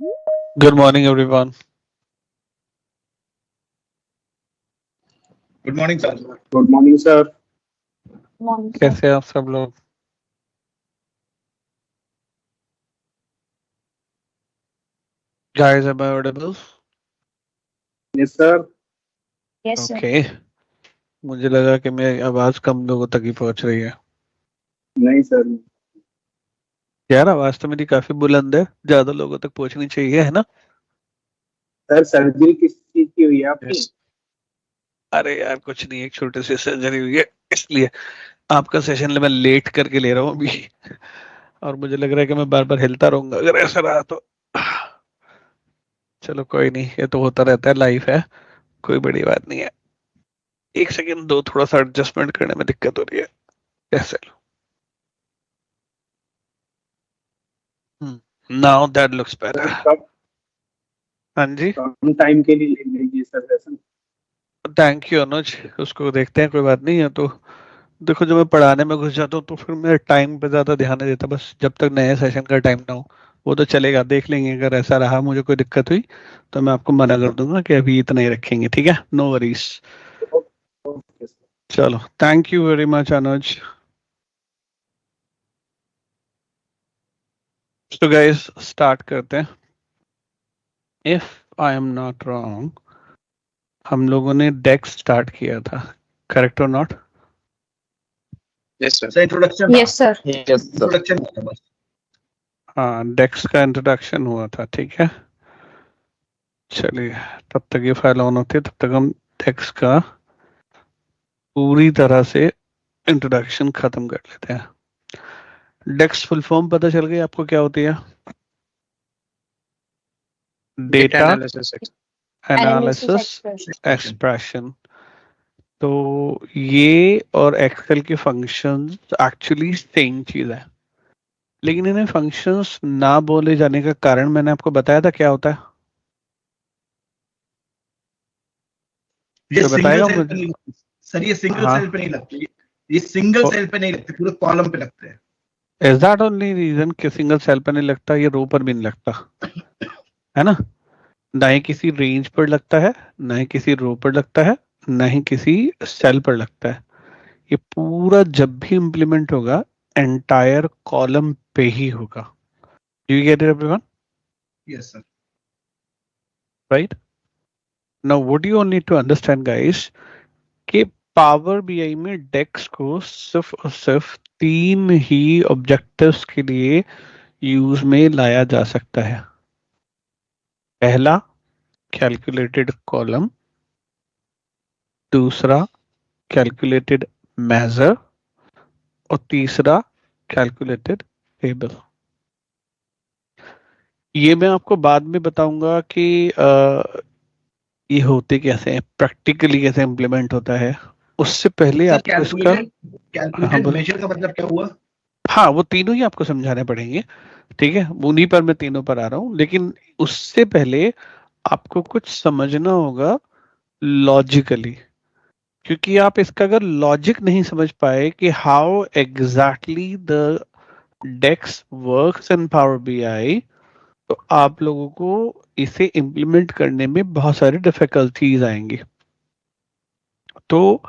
Good morning, everyone. Good morning sir. Good morning sir. कैसे हैं आप सब लोग? Guys, am I audible? Yes sir. Yes, sir. Okay. मुझे लगा कि मेरी आवाज कम लोगों तक ही पहुंच रही है। नहीं सर। यार आवाज तो मेरी काफी बुलंद है, ज्यादा लोगों तक पहुंचनी चाहिए, है ना? सर सर्जरी किस चीज की हुई है आपकी? अरे यार कुछ नहीं, एक छोटी सी सर्जरी हुई है, इसलिए आपका सेशन मैं लेट करके ले रहा हूँ अभी। और मुझे लग रहा है कि मैं बार बार हिलता रहूंगा अगर ऐसा रहा तो। चलो कोई नहीं, ये तो होता रहता है, लाइफ है, कोई बड़ी बात नहीं है। एक सेकंड दो, थोड़ा सा एडजस्टमेंट करने में दिक्कत हो रही है। कैसे? Now that looks sir better. कब हाँ जी, कम टाइम के लिए ले लीजिए सर सेशन। थैंक यू अनुज। उसको देखते हैं, कोई बात नहीं है तो। देखो जब मैं पढ़ाने में घुस जाता हूँ तो फिर मैं टाइम पे ज्यादा ध्यान नहीं देता, बस जब तक नए सेशन का टाइम ना हो। वो तो चलेगा, देख लेंगे, अगर ऐसा रहा मुझे कोई दिक्कत हुई तो मैं आपको मना कर दूंगा कि अभी इतना ही रखेंगे, ठीक है? No worries. Okay sir. चलो, thank you very much Anuj. तो गाइस स्टार्ट करते हैं। If I am not wrong, हम लोगों ने डेक्स स्टार्ट किया था, करेक्ट और not? Yes sir. Introduction. Yes, sir. Introduction बस। हाँ, डेक्स का इंट्रोडक्शन हुआ था, ठीक है। चलिए, तब तक ये फाइल ऑन होती है, तब तक हम डेक्स का पूरी तरह से इंट्रोडक्शन खत्म कर लेते हैं। डेक्स फुल फॉर्म पता चल गई आपको क्या होती है? Data analysis expression. तो ये और एक्सेल के फंक्शंस एक्चुअली सेम चीज है, लेकिन इन्हें फंक्शंस ना बोले जाने का कारण मैंने आपको बताया था क्या होता है। ये तो सिंगल बताएगा सेल मुझे? पे नहीं लगती सर, ये सिंगल हाँ, सेल पे नहीं लगती, ये सिंगल सेल पे नहीं लगते, पूरे कॉलम पे लगते हैं। इज दैट ओनली रीजन कि सिंगल सेल पर नहीं लगता, ये रो पर भी नहीं लगता, है ना? ना ही किसी रेंज पर लगता है, ना ही किसी रो पर लगता है, ना ही किसी सेल पर लगता है। ये पूरा जब भी इंप्लीमेंट होगा एंटायर कॉलम पे ही होगा। Do you get it everyone? Yes sir. Right now what you need to understand guys कि पावर बीआई में डेक्स को सिर्फ और सिर्फ तीन ही ऑब्जेक्टिव्स के लिए यूज में लाया जा सकता है। पहला, कैलकुलेटेड कॉलम। दूसरा, कैलकुलेटेड मेजर। और तीसरा, कैलकुलेटेड टेबल। ये मैं आपको बाद में बताऊंगा कि ये होते कैसे हैं, प्रैक्टिकली कैसे इम्प्लीमेंट होता है। उससे पहले सर आपको इसका, हाँ कैलकुलेटेड बोलो। मेजर का मतलब क्या हुआ? हाँ, वो तीनों ही आपको समझाने पड़ेंगे, ठीक है? उन्हीं पर मैं तीनों पर आ रहा हूँ, लेकिन उससे पहले आपको कुछ समझना होगा लॉजिकली, क्योंकि आप इसका अगर लॉजिक नहीं समझ पाए कि how exactly the DAX works in Power BI, तो आप लोगों को इसे इम्प्लीमेंट करने में बहुत सारी डिफिकल्टीज आएंगी। तो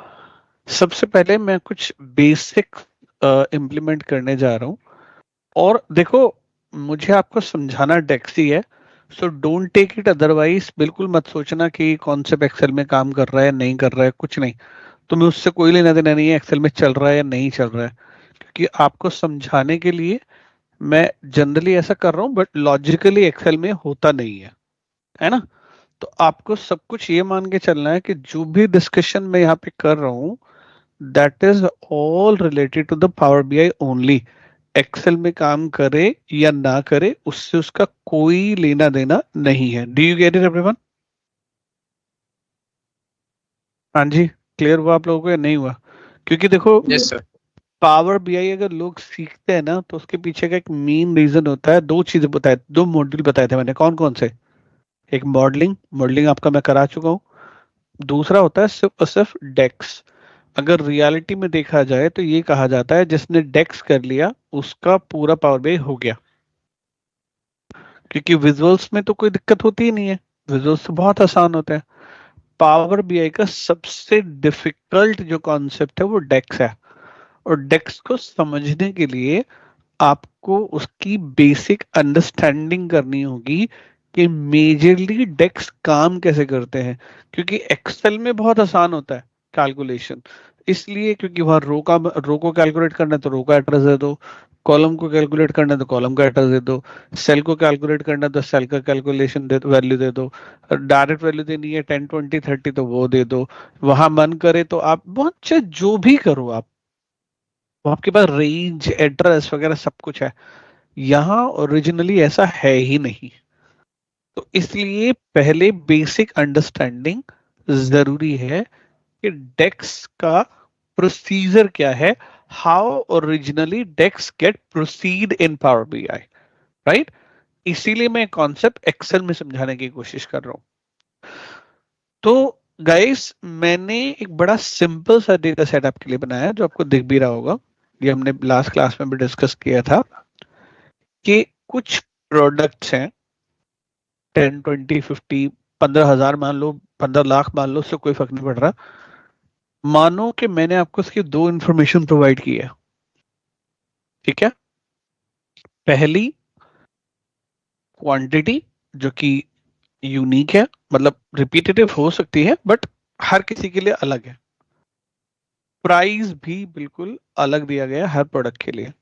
सबसे पहले मैं कुछ बेसिक इम्प्लीमेंट करने जा रहा हूँ। और देखो, मुझे आपको समझाना डेक्स ही है, so don't take it otherwise. बिल्कुल मत सोचना कि कॉन्सेप्ट एक्सेल में काम कर रहा है नहीं कर रहा है, कुछ नहीं। तुम्हें उससे कोई लेना देना नहीं है एक्सेल में चल रहा है या नहीं चल रहा है, क्योंकि आपको समझाने के लिए मैं जनरली ऐसा कर रहा हूँ, बट लॉजिकली एक्सेल में होता नहीं है ना? तो आपको सब कुछ ये मान के चलना है कि जो भी डिस्कशन मैं यहाँ पे कर रहा हूँ that is all related to the Power BI only. Excel में काम करे या ना करे उससे उसका कोई लेना देना नहीं है। Do you get it everyone? हाँ जी, क्लियर हुआ आप लोगों को या नहीं हुआ? क्योंकि देखो, यस सर। पावर बीआई अगर लोग सीखते हैं ना तो उसके पीछे का एक मेन रीजन होता है। दो चीजें बताए, दो मॉड्यूल बताए थे मैंने, कौन कौन से? एक मॉडलिंग, मॉडलिंग आपका मैं करा चुका हूँ। दूसरा होता है सिर्फ और सिर्फ डेक्स। अगर रियलिटी में देखा जाए तो ये कहा जाता है जिसने डेक्स कर लिया उसका पूरा पावर बीआई हो गया, क्योंकि विजुअल्स में तो कोई दिक्कत होती ही नहीं है, विजुअल्स तो बहुत आसान होते हैं। पावर बीआई का सबसे डिफिकल्ट जो कॉन्सेप्ट है वो डेक्स है, और डेक्स को समझने के लिए आपको उसकी बेसिक अंडरस्टैंडिंग करनी होगी कि मेजरली डेक्स काम कैसे करते हैं। क्योंकि एक्सेल में बहुत आसान होता है कैलकुलेशन, इसलिए क्योंकि वहां रो को कैलकुलेट करना है तो रो का एड्रेस दे दो, कॉलम को कैलकुलेट करना है तो कॉलम का एड्रेस दे दो, सेल को कैलकुलेट करना है तो सेल का कैलकुलेशन दे वैल्यू दे दो, डायरेक्ट वैल्यू देनी है 10 20 30 तो वो दे दो, वहां मन करे तो आप बहुत अच्छा जो भी करो आप, वो आपके पास रेंज एड्रेस वगैरह सब कुछ है। यहाँ ओरिजिनली ऐसा है ही नहीं, तो इसलिए पहले बेसिक अंडरस्टैंडिंग जरूरी है कि डेक्स का प्रोसीजर क्या है, how originally DAX get proceed in Power BI, right. इसीलिए मैं कॉन्सेप्ट एक्सेल में समझाने की कोशिश कर रहा हूं। तो गाइस मैंने एक बड़ा सिंपल सा डेटा सेट आपके लिए बनाया जो आपको दिख भी रहा होगा, ये हमने लास्ट क्लास में भी डिस्कस किया था कि कुछ प्रोडक्ट्स हैं 10 20 50 15,000 मान लो, 15 लाख मान लो, उससे कोई फर्क नहीं पड़ रहा। मानो कि मैंने आपको इसकी दो इंफॉर्मेशन प्रोवाइड की है, ठीक है। पहली क्वांटिटी जो कि यूनिक है, मतलब रिपीटेटिव हो सकती है बट हर किसी के लिए अलग है। प्राइस भी बिल्कुल अलग दिया गया है हर प्रोडक्ट के लिए।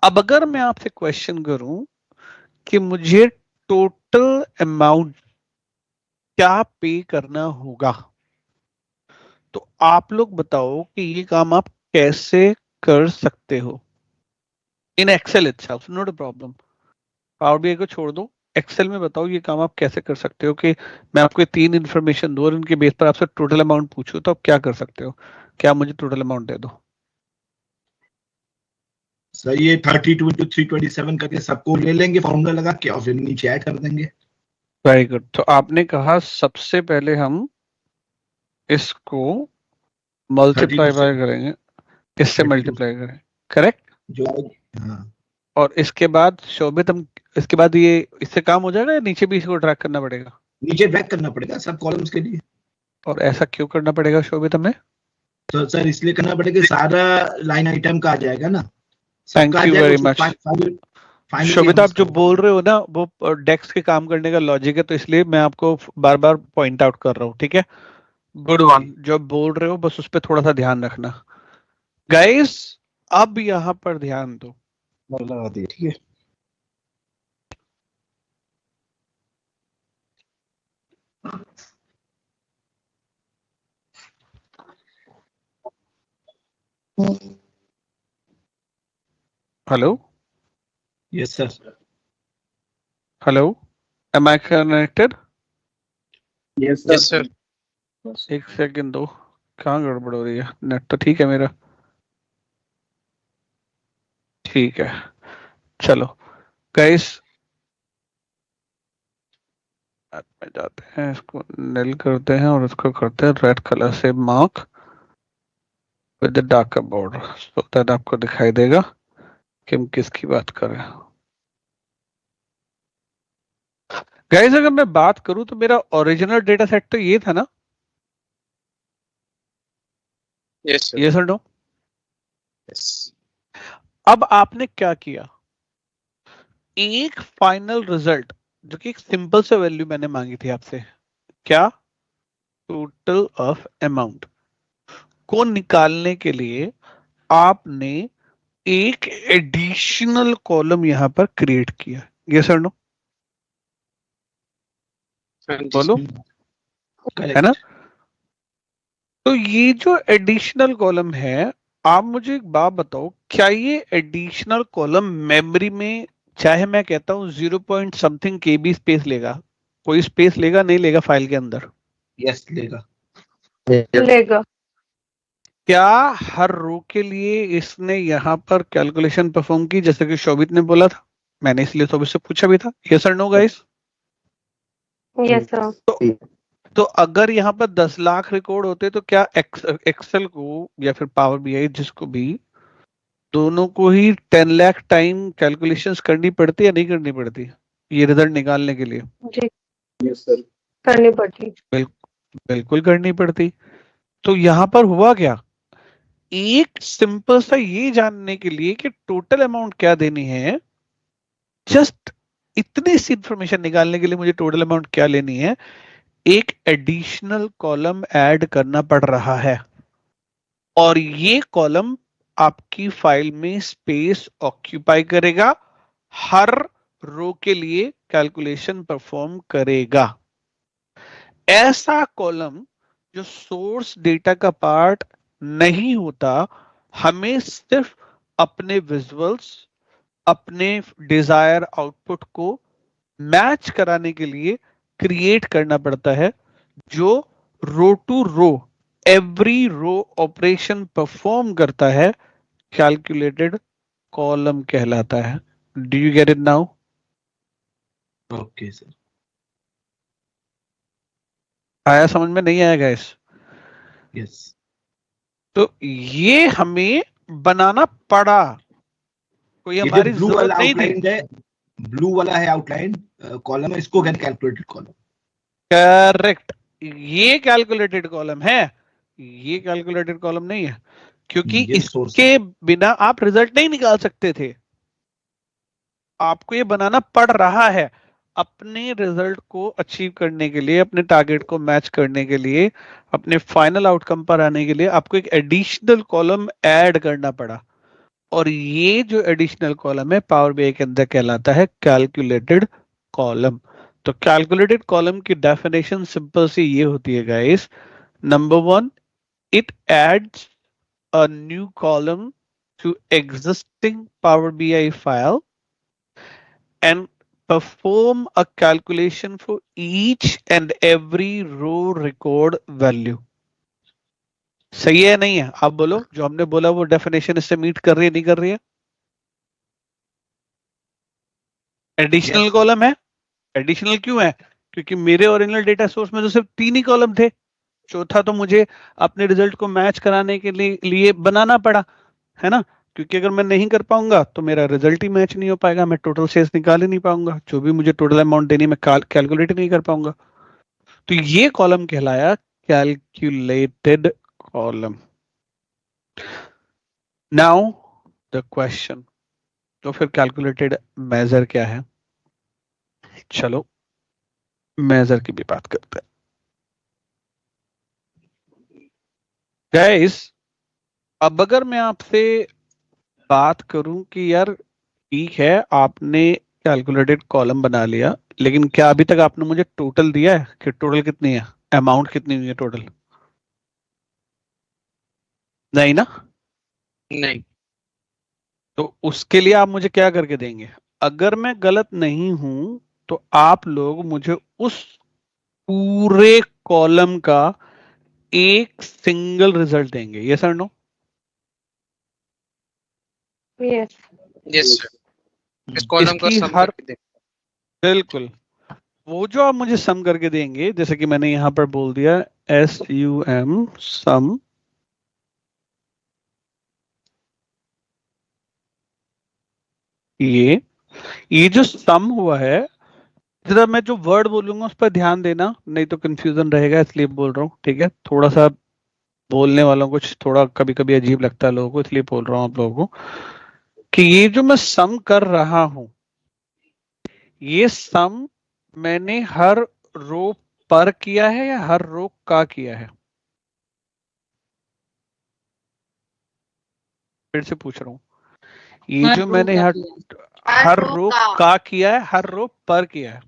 अब अगर मैं आपसे क्वेश्चन करूं कि मुझे टोटल अमाउंट क्या पे करना होगा, तो आप लोग बताओ कि ये काम आप कैसे कर सकते हो in Excel itself, not a problem. Power BI को छोड़ दो, एक्सेल में बताओ ये काम आप कैसे कर सकते हो। कि मैं आपको ये तीन इन्फॉर्मेशन दूं और इनके बेस पर आपसे टोटल अमाउंट पूछूं तो आप क्या कर सकते हो, क्या मुझे टोटल अमाउंट दे दो। सर ये 32 into 327 करके सबको ले लेंगे फॉर्मूला लगा के और फिर नीचे ऐड कर देंगे। Very good. तो आपने कहा सबसे पहले हम इसको मल्टीप्लाई 32 से बाय करेंगे, इससे 32 मल्टीप्लाई करें, करेक्ट। जो हाँ और इसके बाद शोभित हम इसके बाद ये इससे काम हो जाएगा या नीचे भी इसको ट्रैक करना पड़ेगा? नीचे ड्रैग करना पड़ेगा सब कॉलम्स के लिए। और ऐसा क्यों करना पड़ेगा शोभित हमें? तो सर इसलिए करना पड़ेगा कि सारा लाइन आइटम का आ जाएगा ना, थैंक सबका आ यू जाएगा वेरी उसको मच फाइनली शोभित। हम आप जो इसको बोल रहे हो ना वो डेक्स के काम करने का लॉजिक है, तो इसलिए मैं आपको बार बार पॉइंट आउट कर रहा हूँ, ठीक है। गुड वन, जो बोल रहे हो बस उस पर थोड़ा सा ध्यान रखना गाइस। अब यहाँ पर ध्यान दो, लगा दिए ठीक है। Hello yes sir. Hello, am I connected? Yes sir. एक सेकंड दो, कहाँ गड़बड़ हो रही है? नेट तो ठीक है मेरा, ठीक है। चलो गाइस में जाते हैं, इसको नील करते हैं और इसको करते हैं रेड कलर से mark with the darker border, so that आपको दिखाई देगा कि हम किसकी बात कर रहे हैं। गाइस अगर मैं बात करूं तो मेरा ओरिजिनल डेटा सेट तो ये था ना? Yes sir. यस और नो? यस। अब आपने क्या किया, एक फाइनल रिजल्ट जो कि एक सिंपल सा वैल्यू मैंने मांगी थी आपसे, क्या? टोटल ऑफ अमाउंट को निकालने के लिए आपने एक एडिशनल कॉलम यहां पर क्रिएट किया। यस और नो? बोलो, है ना? तो ये जो एडिशनल कॉलम है, आप मुझे एक बात बताओ, क्या ये एडिशनल कॉलम मेमोरी में, चाहे मैं कहता हूँ 0 पॉइंट समथिंग केबी स्पेस लेगा, कोई स्पेस लेगा नहीं लेगा फाइल के अंदर? यस लेगा। लेगा। क्या हर रो के लिए इसने यहाँ पर कैलकुलेशन परफॉर्म की जैसे कि शोभित ने बोला था? मैंने इसलिए शोभित से पूछा भी था। यस और नो गाइस? Yes sir. तो अगर यहाँ पर 10 लाख रिकॉर्ड होते तो क्या एक्सेल को या फिर पावर बीआई जिसको भी, दोनों को ही 10 लाख टाइम कैलकुलेशंस करनी पड़ती या नहीं करनी पड़ती? ये रिजल्ट निकालने के लिए? जी यस सर। करनी पड़ती। बिल्कुल करनी पड़ती। तो यहां पर हुआ क्या, एक सिंपल सा ये जानने के लिए कि टोटल अमाउंट क्या देनी है, जस्ट इतनी सी इंफॉर्मेशन निकालने के लिए मुझे टोटल अमाउंट क्या लेनी है, एक एडिशनल कॉलम ऐड करना पड़ रहा है। और ये कॉलम आपकी फाइल में स्पेस ऑक्यूपाई करेगा, हर रो के लिए कैलकुलेशन परफॉर्म करेगा। ऐसा कॉलम जो सोर्स डेटा का पार्ट नहीं होता, हमें सिर्फ अपने विजुअल्स, अपने डिजायर आउटपुट को मैच कराने के लिए क्रिएट करना पड़ता है, जो row to row every row operation perform करता है, कैलकुलेटेड कॉलम कहलाता है। Do you get it now? Okay sir. आया समझ में? नहीं आया गाइस? यस। तो ये हमें बनाना पड़ा, कोई ये जो हमारी ब्लू जरूरत वाला नहीं थी। आउटलाइन है, ब्लू वाला है आउटलाइन कॉलम है, इसको कैन कैलकुलेटेड कॉलम। करेक्ट, ये कैलकुलेटेड कॉलम है, ये कैलकुलेटेड कॉलम नहीं है, क्योंकि ये सोर्स इसके बिना आप रिजल्ट नहीं निकाल सकते थे। आपको ये बनाना पड़ रहा है अपने रिजल्ट को अचीव करने के लिए, अपने टारगेट को मैच करने के लिए, अपने फाइनल आउटकम पर आने के लिए आपको एक एडिशनल कॉलम ऐड करना पड़ा। और ये जो एडिशनल कॉलम है पावर बीआई के अंदर कहलाता है कैलकुलेटेड कॉलम। तो कैलकुलेटेड कॉलम की डेफिनेशन सिंपल सी ये होती है guys, number one, it adds a new column to existing Power BI file and perform a calculation for each and every row record value. सही है नहीं है? आप बोलो, जो हमने बोला वो डेफिनेशन इससे मीट कर रही है नहीं कर रही है? एडिशनल कॉलम है। एडिशनल क्यों है? क्योंकि मेरे ओरिजिनल डेटा सोर्स में तो सिर्फ 3 ही कॉलम थे, चौथा तो मुझे अपने रिजल्ट को मैच कराने के लिए बनाना पड़ा, है ना? क्योंकि अगर मैं नहीं कर पाऊंगा तो मेरा रिजल्ट ही मैच नहीं हो पाएगा, मैं टोटल सेल्स निकाल ही नहीं पाऊंगा, जो भी मुझे टोटल अमाउंट देनी मैं कैलकुलेट नहीं कर पाऊंगा। तो ये कॉलम कहलाया calculated column. Now the question, तो फिर कैलकुलेटेड मेजर क्या है? चलो मेजर की भी बात करते हैं गाइस। अब अगर मैं आपसे बात करूं कि यार ठीक है आपने कैलकुलेटेड कॉलम बना लिया, लेकिन क्या अभी तक आपने मुझे टोटल दिया है कि टोटल कितनी है, अमाउंट कितनी हुई है टोटल? नहीं ना? नहीं। तो उसके लिए आप मुझे क्या करके देंगे? अगर मैं गलत नहीं हूं तो आप लोग मुझे उस पूरे कॉलम का एक सिंगल रिजल्ट देंगे, यस और नो? Yes yes sir. इस कॉलम का इसकी सम हर, करके दें। बिल्कुल, वो जो आप मुझे सम करके देंगे, जैसे कि मैंने यहां पर बोल दिया SUM सम, ये जो सम हुआ है, जरा मैं जो वर्ड बोलूंगा उस पर ध्यान देना, नहीं तो कंफ्यूजन रहेगा, इसलिए बोल रहा हूँ, ठीक है? थोड़ा सा बोलने वालों को कुछ थोड़ा कभी कभी अजीब लगता है लोगों को, इसलिए बोल रहा हूँ आप लोगों को कि ये जो मैं सम कर रहा हूं, ये सम मैंने हर रो पर किया है या हर रो का किया है? फिर से पूछ रहा हूँ, ये जो मैंने हर रो का किया है, हर रो पर किया है?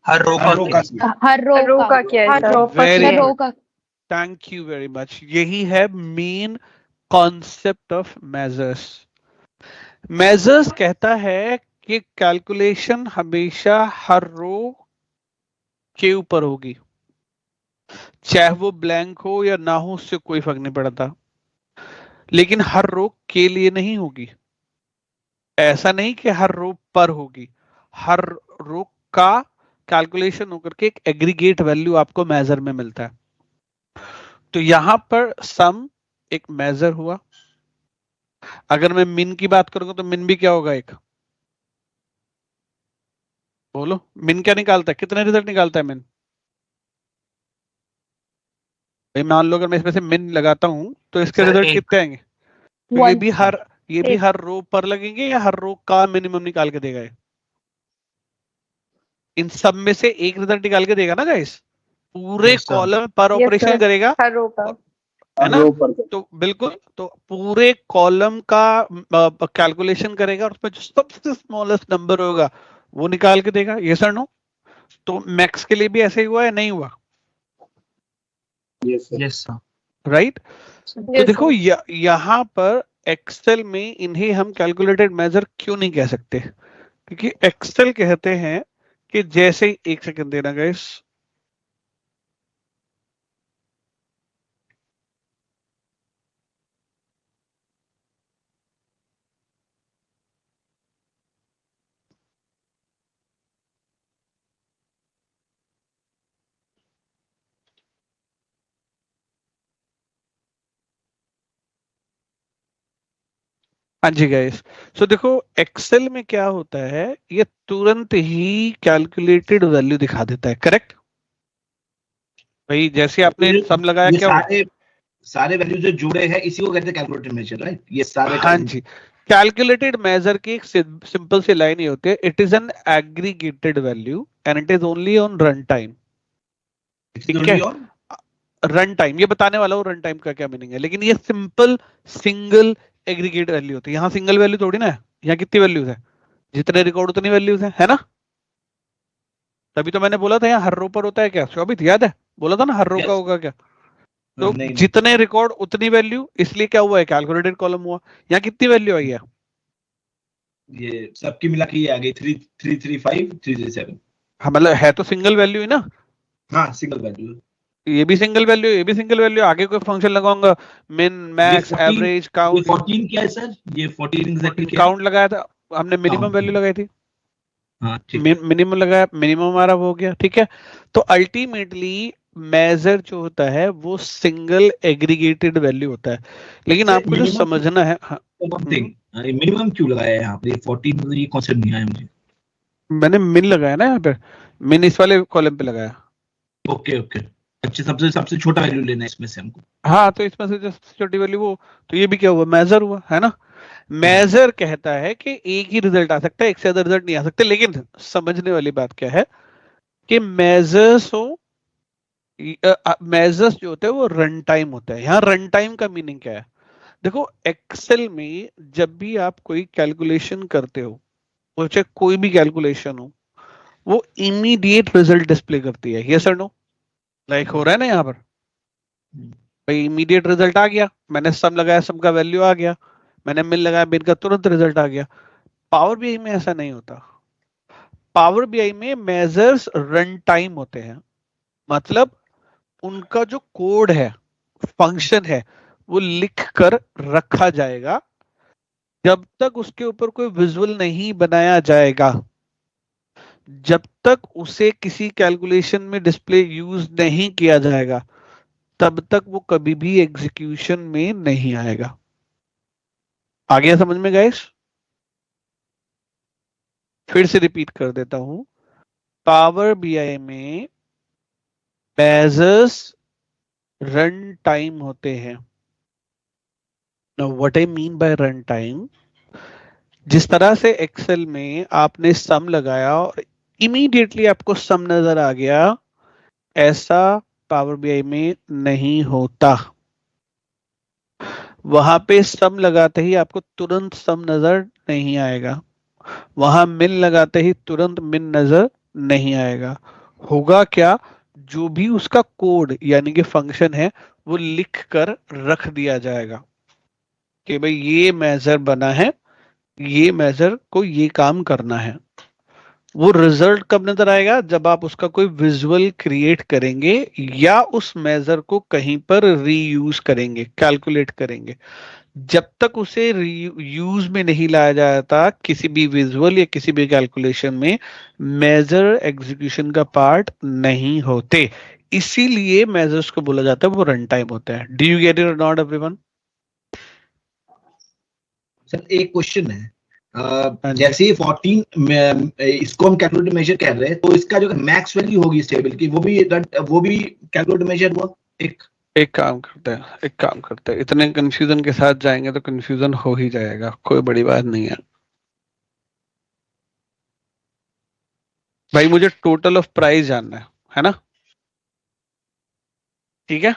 हर रो हर रो का हर रो का क्या है सर? वेरी हर row good, thank you very much. यही है main concept of measures. Measures कहता है कि कैलकुलेशन हमेशा हर रो के ऊपर होगी, चाहे वो ब्लैंक हो या ना हो, उससे कोई फर्क नहीं पड़ता, लेकिन हर रो के लिए नहीं होगी। ऐसा नहीं कि हर रो पर होगी, हर रो का कैलकुलेशन होकर के एक एग्रीगेट वैल्यू आपको मेजर में मिलता है। तो यहां पर सम एक मेजर हुआ। अगर मैं मिन की बात करूंगा तो मिन भी क्या होगा? एक बोलो मिन क्या निकालता है, कितने रिजल्ट निकालता है मिन? भाई मान लो अगर मैं इसमें से मिन लगाता हूं तो इसके सर, रिजल्ट एक। कितने आएंगे? तो ये 1 भी एक। हर रो पर लगेंगे या हर रो का मिनिमम निकाल के देगा ये? इन सब में से एक रिजल्ट निकाल के देगा ना गाइस, पूरे Yes, sir. कॉलम पर यस ऑपरेशन सर, करेगा, हर रो का। है ना? रो पर तो बिल्कुल, तो पूरे कॉलम का कैलकुलेशन करेगा और उसमें जो सबसे स्मॉलेस्ट नंबर होगा वो निकाल के देगा। ये सर नो? तो मैक्स के लिए भी ऐसे ही हुआ या नहीं हुआ? Yes sir. Yes sir. Right. तो यस देखो सर। यहाँ पर एक्सेल में इन्हें हम कैलकुलेटेड मेजर क्यों नहीं कह सकते? क्योंकि एक्सेल कहते हैं कि जैसे ही, एक सेकंड देना गाइस, हाँ जी गाइस। सो देखो एक्सेल में क्या होता है, ये तुरंत ही कैलकुलेटेड वैल्यू दिखा देता है, करेक्ट? भाई जैसे आपने सम लगाया ये क्या हो? सारे वैल्यू जो जुड़े हैं इसी को कहते हैं कैलकुलेटेड मेजर, राइट? ये सारे हाँ जी, कैलकुलेटेड मेजर की एक सिंपल सी लाइन ही होती है, it is an aggregated value and it is only on run time. ठीक है, रन टाइम ये बताने वाला हूँ रन टाइम का क्या मीनिंग है, लेकिन ये सिंपल सिंगल एग्रीगेट वैल्यू होती है। यहाँ सिंगल वैल्यू थोड़ी ना है, यहाँ कितनी वैल्यूज है, जितने रिकॉर्ड उतनी वैल्यूज है ना? तभी तो मैंने बोला था यहाँ हर रो पर होता है क्या, शोभित याद है? बोला था ना हर रो का Yes. होगा क्या? तो नहीं, जितने रिकॉर्ड उतनी वैल्यू, इसलिए क्या हुआ है, कैलकुलेटेड कॉलम हुआ। यहाँ कितनी वैल्यू आई है? ये सबकी मिला के ये आ गई 335 337। हाँ मतलब है तो सिंगल वैल्यू ही ना, हाँ, सिंगल वैल्यू। ये भी सिंगल वैल्यू, ये भी सिंगल वैल्यू, आगे कोई फंक्शन लगाऊंगा, मिन मैक्स 14 एवरेज ये काउंट। 14 क्या है सर? ये 14 एग्जैक्टली क्या है? काउंट लगाया था हमने, मिनिमम Count. वैल्यू लगाई थी, हाँ, ठीक। मिनिमम लगाया, मिनिमम हमारा वो हो गया। ठीक है, तो अल्टीमेटली मेजर जो होता है वो सिंगल एग्रीगेटेड वैल्यू होता है, लेकिन आपको जो समझना है, हाँ, मिनिमम क्यों लगाया है यहाँ पे? 14 ये कॉन्सेप्ट नहीं आया मुझे। मैंने मिन लगाया ना यहाँ पे, मिन इस वाले कॉलम पे लगाया। ओके ओके, अच्छा, सबसे सबसे छोटा वैल्यू लेना है इसमें से हमको। हाँ तो इसमें से जो छोटी वैल्यू वो, तो ये भी क्या हुआ, मेजर हुआ, है ना? मेजर कहता है कि एक ही रिजल्ट आ सकता है, एक से ज्यादा रिजल्ट नहीं आ सकते, लेकिन समझने वाली बात क्या है कि मेजर्स हो, मेजर्स जो होते हैं वो रन टाइम होता है। यहाँ रन टाइम का मीनिंग क्या है? देखो एक्सेल में जब भी आप कोई कैलकुलेशन करते हो, वो चाहे कोई भी कैलकुलेशन हो, वो इमीडिएट रिजल्ट डिस्प्ले करती है, यस और नो? लाइक हो रहा है ना यहाँ पर, भाई इमीडिएट रिजल्ट आ गया, मैंने सम लगाया, सम का वैल्यू आ गया, मैंने मिल लगाया, मिल का तुरंत रिजल्ट आ गया। पावर बीआई में ऐसा नहीं होता, पावर बीआई में मेजर्स रन टाइम होते हैं, मतलब उनका जो कोड है, फंक्शन है, वो लिख कर रखा जाएगा, जब तक उसके ऊपर कोई विजुअल नहीं बनाया जाएगा, जब तक उसे किसी कैलकुलेशन में डिस्प्ले यूज नहीं किया जाएगा, तब तक वो कभी भी एग्जीक्यूशन में नहीं आएगा। आ गया समझ में गाइस? फिर से रिपीट कर देता हूं, पावर बीआई में मेजर्स रन टाइम होते हैं। Now, what I mean by run time, जिस तरह से एक्सेल में आपने सम लगाया और इमीडिएटली आपको सम नजर आ गया, ऐसा पावर बीआई में नहीं होता। वहां पे सम लगाते ही आपको तुरंत सम नजर नहीं आएगा, वहां मिन लगाते ही तुरंत मिन नजर नहीं आएगा। होगा क्या, जो भी उसका कोड यानी कि फंक्शन है वो लिख कर रख दिया जाएगा कि भाई ये मेजर बना है, ये मेजर को ये काम करना है। वो रिजल्ट कब नजर आएगा, जब आप उसका कोई विजुअल क्रिएट करेंगे या उस मेजर को कहीं पर रीयूज करेंगे, कैलकुलेट करेंगे। जब तक उसे यूज में नहीं लाया जाता किसी भी विजुअल या किसी भी कैलकुलेशन में, मेजर एग्जीक्यूशन का पार्ट नहीं होते, इसीलिए मेजर्स को बोला जाता है वो रन टाइम होता है। डू यू गेट इट और नॉट एवरीवन? सर एक क्वेश्चन है, जैसे 14 इसको हम कैलकुलेट मेजर कर रहे हैं, तो इसका जो मैक्स वैल्यू होगी स्टेबल की, वो भी कैलकुलेट मेजर हुआ। एक काम करते हैं, इतने कंफ्यूजन के साथ जाएंगे तो कंफ्यूजन हो ही जाएगा, कोई बड़ी बात नहीं है भाई। मुझे टोटल ऑफ प्राइस जानना है ना? ठीक है,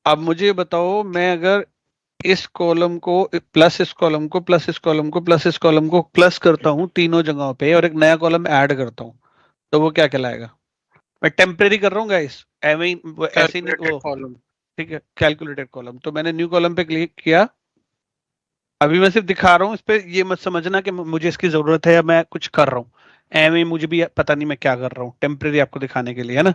अब मुझे बताओ, मैं अगर इस कॉलम को प्लस इस कॉलम को प्लस इस कॉलम को प्लस इस कॉलम को प्लस करता हूं तीनों जगहों पे और एक नया कॉलम ऐड करता हूं, तो वो क्या कहलाएगा? मैं टेम्परेरी कर रहा हूँ गाइस, ऐसे नहीं वो, कॉलम। ठीक है, कैलकुलेटेड कॉलम। तो मैंने न्यू कॉलम पे क्लिक किया, अभी मैं सिर्फ दिखा रहा हूँ इस पे, ये मत समझना कि मुझे इसकी जरूरत है या मैं कुछ कर रहा हूँ, एवं मुझे भी पता नहीं मैं क्या कर रहा हूँ, टेम्परेरी आपको दिखाने के लिए, है ना?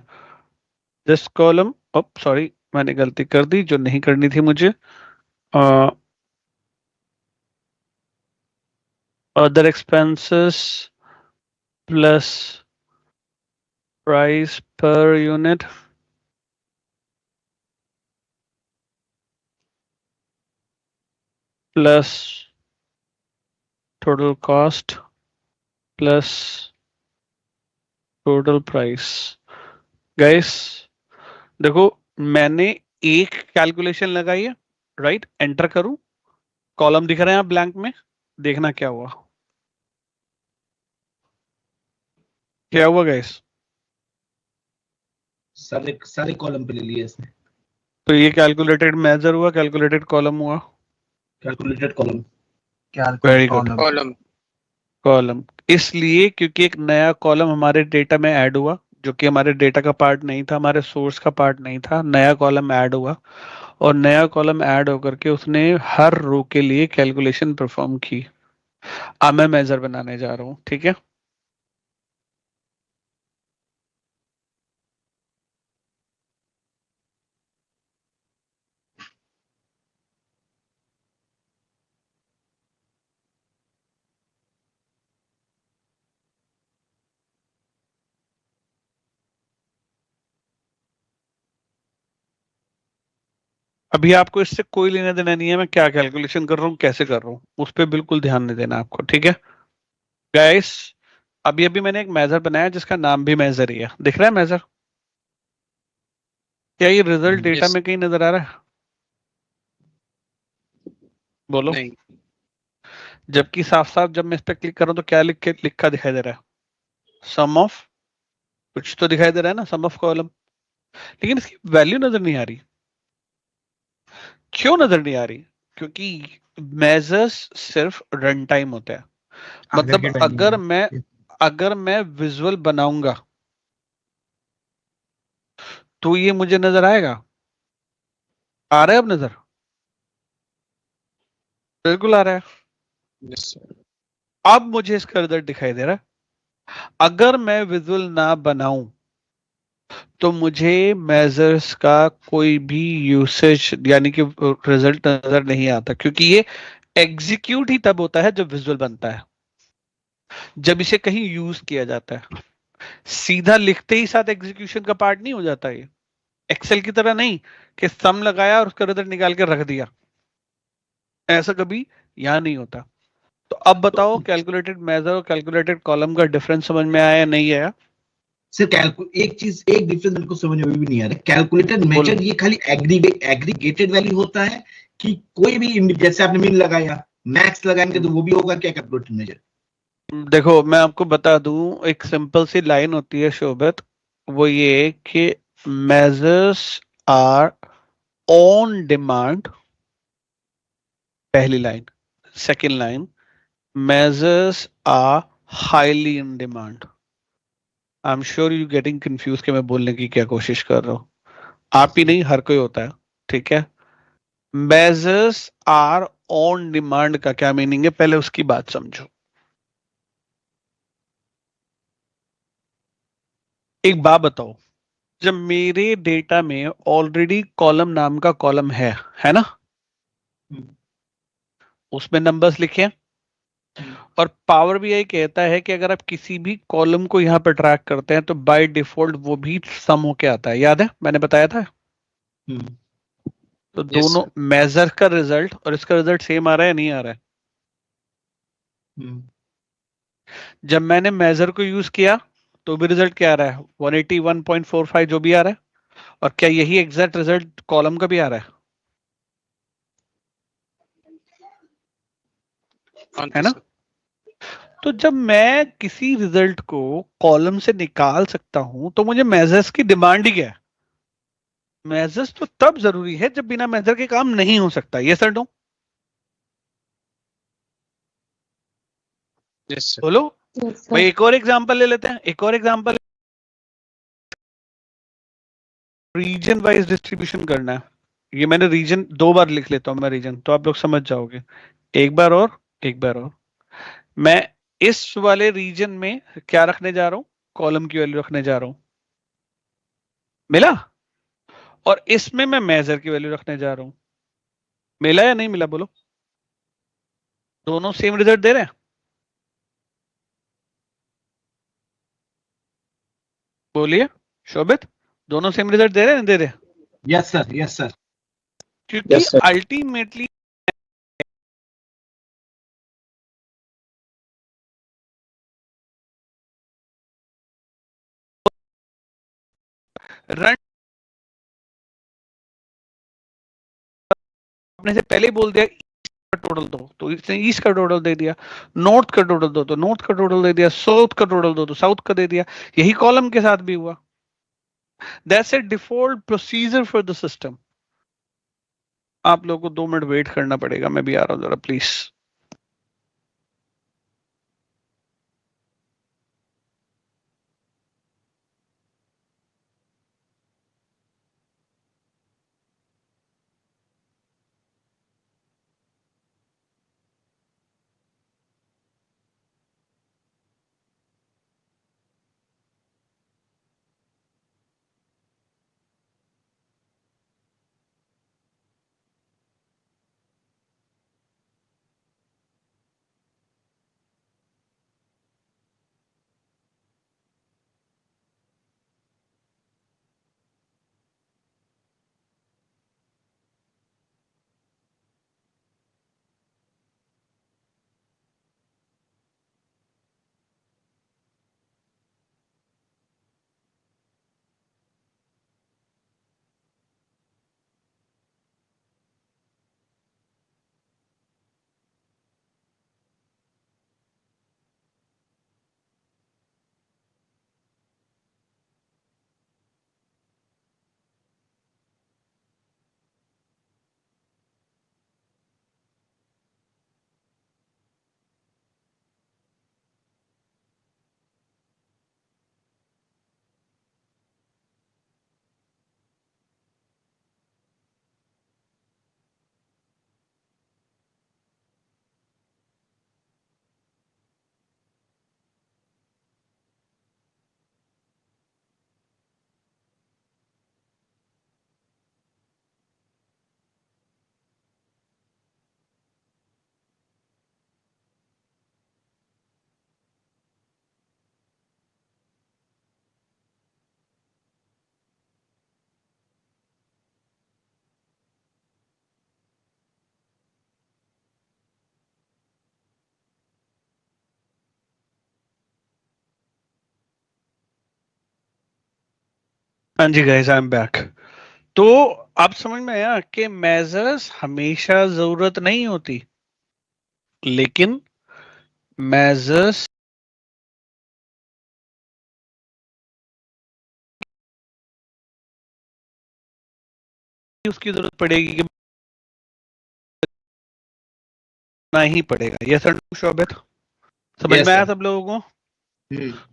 दिस कॉलम, सॉरी मैंने गलती कर दी जो नहीं करनी थी मुझे। Other expenses plus price per unit plus total cost plus total price. Guys देखो, मैंने एक कैलकुलेशन लगाई है, राइट? एंटर करूं, कॉलम दिख रहे हैं आप ब्लैंक में, देखना क्या हुआ, क्या हुआ गाइस? सारे कॉलम पे ले लिए इसने, तो ये कैलकुलेटेड मेजर हुआ, कैलकुलेटेड कॉलम हुआ, calculated column. Very good, column. Column इसलिए क्योंकि एक नया कॉलम हमारे डेटा में ऐड हुआ, जो कि हमारे डेटा का पार्ट नहीं था, हमारे सोर्स का पार्ट नहीं था, नया कॉलम ऐड हुआ और नया कॉलम ऐड होकर के उसने हर रो के लिए कैलकुलेशन परफॉर्म की। अब मैं मेजर बनाने जा रहा हूं, ठीक है? अभी आपको इससे कोई लेना देना नहीं है, मैं क्या कैलकुलेशन कर रहा हूँ, कैसे कर रहा हूँ, उस पर बिल्कुल ध्यान नहीं देना आपको, ठीक है गाइस? अभी अभी मैंने एक मेजर बनाया जिसका नाम भी मेजर ही है, दिख रहा है मेजर? क्या ये रिजल्ट डेटा Yes. में कहीं नजर आ रहा है? बोलो। नहीं। जबकि साफ साफ जब मैं इस पर क्लिक कर रहा हूँ तो क्या लिखा दिखाई दे रहा है? सम ऑफ, कुछ तो दिखाई दे रहा है ना, सम ऑफ कॉलम, लेकिन इसकी वैल्यू नजर नहीं आ रही। क्यों नजर नहीं आ रही? क्योंकि मेजर्स सिर्फ रन टाइम होता है, मतलब अगर मैं विजुअल बनाऊंगा तो ये मुझे नजर आएगा, आ रहा है अब नजर? बिल्कुल आ रहा है। Yes, sir. अब मुझे इसका रिजल्ट दिखाई दे रहा है। अगर मैं विजुअल ना बनाऊं तो मुझे मेजर्स का कोई भी यूसेज यानी कि रिजल्ट नजर नहीं आता, क्योंकि ये एग्जीक्यूट ही तब होता है जब विजुअल बनता है, जब इसे कहीं यूज किया जाता है। सीधा लिखते ही साथ एग्जीक्यूशन का पार्ट नहीं हो जाता ये, एक्सेल की तरह नहीं कि सम लगाया और उसका रिजल्ट निकाल के रख दिया, ऐसा कभी यहां नहीं होता। तो अब बताओ, कैलकुलेटेड मेजर और कैलकुलेटेड कॉलम का डिफरेंस समझ में आया या नहीं आया? सिर्फ एक डिफरेंस मेरे को समझ में भी नहीं आ रहा। कैलकुलेटेड मेजर ये खाली एग्रीगेटेड वैल्यू होता है कि कोई भी, जैसे आपने मीन लगाया, मैक्स लगाएंगे तो वो भी होगा क्या कैलकुलेटेड मेजर? देखो मैं आपको बता दूं, एक सिंपल सी लाइन होती है शोभित, वो ये कि मेजर्स आर ऑन डिमांड, पहली line. Second line, measures are highly in demand. I am sure you getting confuse कि मैं बोलने की क्या कोशिश कर रहा हूँ। आप ही नहीं, हर कोई होता है, ठीक है? मेजर्स आर ऑन डिमांड का क्या मीनिंग है, पहले उसकी बात समझो। एक बात बताओ, जब मेरे डेटा में ऑलरेडी कॉलम नाम का कॉलम है ना, उसमें नंबर्स लिखे हैं, और पावर बीआई कहता है कि अगर आप किसी भी कॉलम को यहां पर ट्रैक करते हैं तो बाय डिफॉल्ट वो भी सम होके आता है, याद है मैंने बताया था? तो Yes, दोनों sir. मेजर का रिजल्ट और इसका रिजल्ट सेम आ रहा है, नहीं आ रहा है? जब मैंने मेजर को यूज किया तो भी रिजल्ट क्या आ रहा है, 181.45 जो भी आ रहा है। और क्या यही एग्जैक्ट रिजल्ट कॉलम का भी आ रहा है ना? तो जब मैं किसी रिजल्ट को कॉलम से निकाल सकता हूं तो मुझे मेजर्स की डिमांड ही क्या है? मेजर्स तो तब जरूरी है जब बिना मेजर के काम नहीं हो सकता। ये सर नो बोलो भाई। एक और एग्जांपल ले लेते हैं, एक और एग्जांपल। रीजन वाइज डिस्ट्रीब्यूशन करना है। ये मैंने रीजन 2 बार लिख लेता हूं मैं रीजन, तो आप लोग समझ जाओगे। एक बार और, एक बार और। मैं इस वाले रीजन में क्या रखने जा रहा हूं, कॉलम की वैल्यू रखने जा रहा हूं, मिला? और इसमें मैं मेजर की वैल्यू रखने जा रहा हूं, मिला या नहीं मिला बोलो? दोनों सेम रिजल्ट दे रहे हैं? बोलिए शोभित, दोनों सेम रिजल्ट दे रहे हैं, नहीं दे रहे? Yes sir, yes sir. क्योंकि Yes, sir. अल्टीमेटली रन अपने से पहले ही बोल दिया का टोटल दो, तो इसने ईस्ट का टोटल दे दिया। नॉर्थ का टोटल दो तो नॉर्थ का टोटल दे दिया। साउथ का टोटल दो तो साउथ का दे दिया। यही कॉलम के साथ भी हुआ। That's a default procedure for the system. आप लोगों को 2 मिनट वेट करना पड़ेगा, मैं भी आ रहा हूं जरा प्लीज। हाँ जी गाइस, आई एम बैक। तो आप समझ में आया कि मेजर्स हमेशा जरूरत नहीं होती, लेकिन मेजर्स उसकी जरूरत पड़ेगी कि ना ही पड़ेगा। ये सर शोभित समझ में आया सब लोगों को?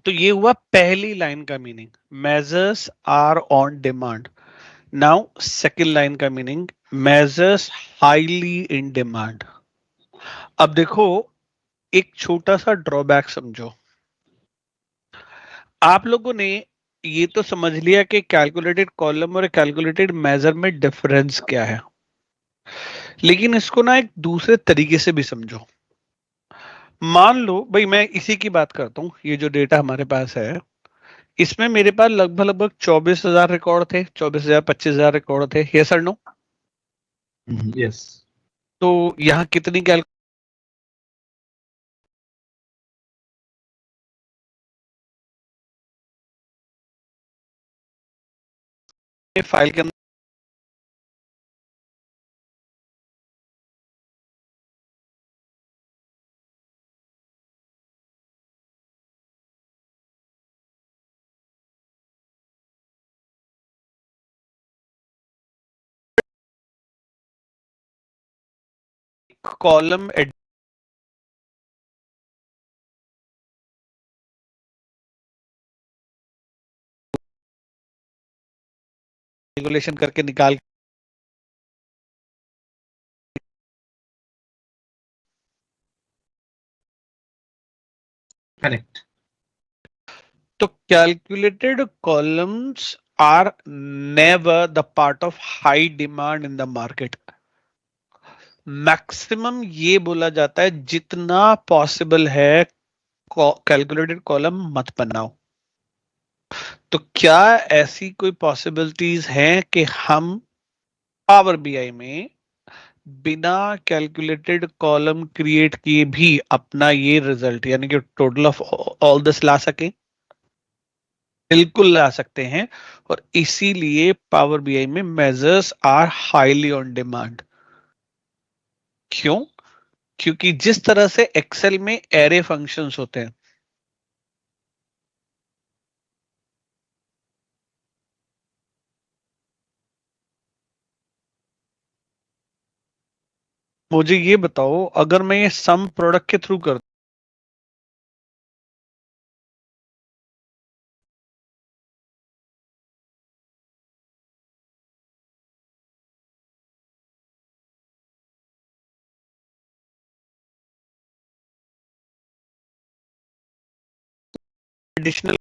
तो ये हुआ पहली लाइन का meaning, measures are on demand. Now second line का meaning, measures highly in demand. अब देखो, एक छोटा सा ड्रॉबैक समझो। आप लोगों ने ये तो समझ लिया कि कैलकुलेटेड कॉलम और कैलकुलेटेड मेजर में डिफरेंस क्या है, लेकिन इसको ना एक दूसरे तरीके से भी समझो। मान लो भाई, मैं इसी की बात करता हूं, ये जो डेटा हमारे पास है, इसमें मेरे पास लगभग लगभग 24,000 रिकॉर्ड थे, 24,000 25,000 रिकॉर्ड थे। यस और नो? यस। तो यहाँ कितनी फाइल के अंदर कॉलम रेगुलेशन करके निकाल करेक्ट। तो calculated columns are never the part of high demand in the market. Maximum ये बोला जाता है जितना पॉसिबल है कैलकुलेटेड कॉलम मत बनाओ। तो क्या ऐसी कोई पॉसिबिलिटीज हैं कि हम पावर बीआई में बिना कैलकुलेटेड कॉलम क्रिएट किए भी अपना ये रिजल्ट यानी कि टोटल ऑफ ऑल दिस ला सके? बिल्कुल ला सकते हैं। और इसीलिए पावर बीआई में measures are highly on demand. क्यों? क्योंकि जिस तरह से एक्सेल में एरे फंक्शंस होते हैं, मुझे ये बताओ अगर मैं ये सम प्रोडक्ट के थ्रू कर additional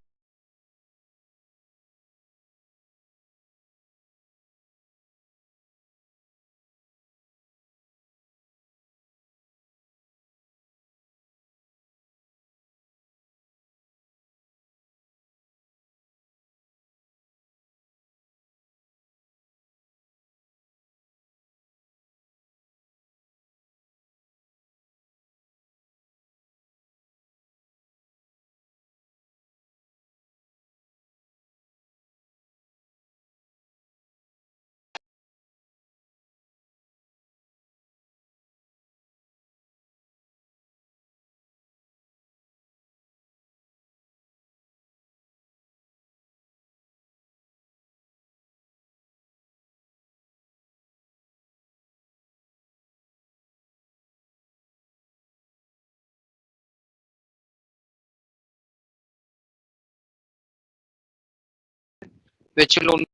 which will only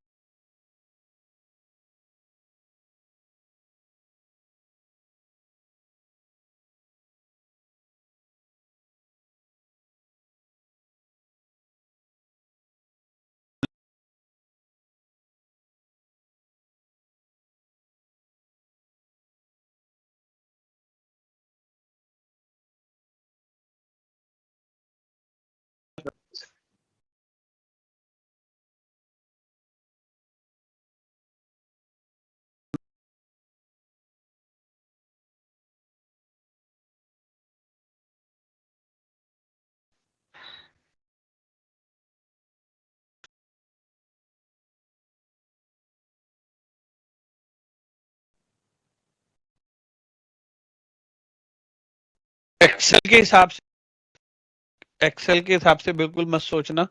Excel के हिसाब से बिल्कुल मत सोचना।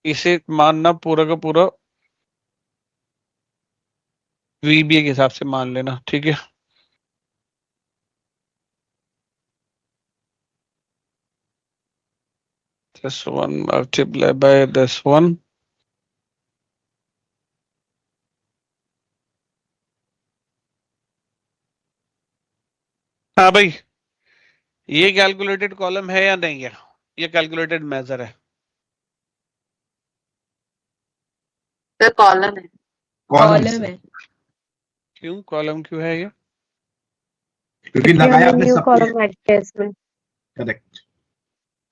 इसे मानना पूरा का पूरा वीबीए के हिसाब से मान लेना, ठीक है? This one multiplied by this one. हाँ भाई, ये कैलकुलेटेड कॉलम है या नहीं है? ये कैलकुलेटेड मेजर है? तो कॉलम है। कॉलम है। क्यों कॉलम क्यों है ये? क्योंकि लगाया आपने न्यू सब कॉलम ऐड किया इसमें। Correct.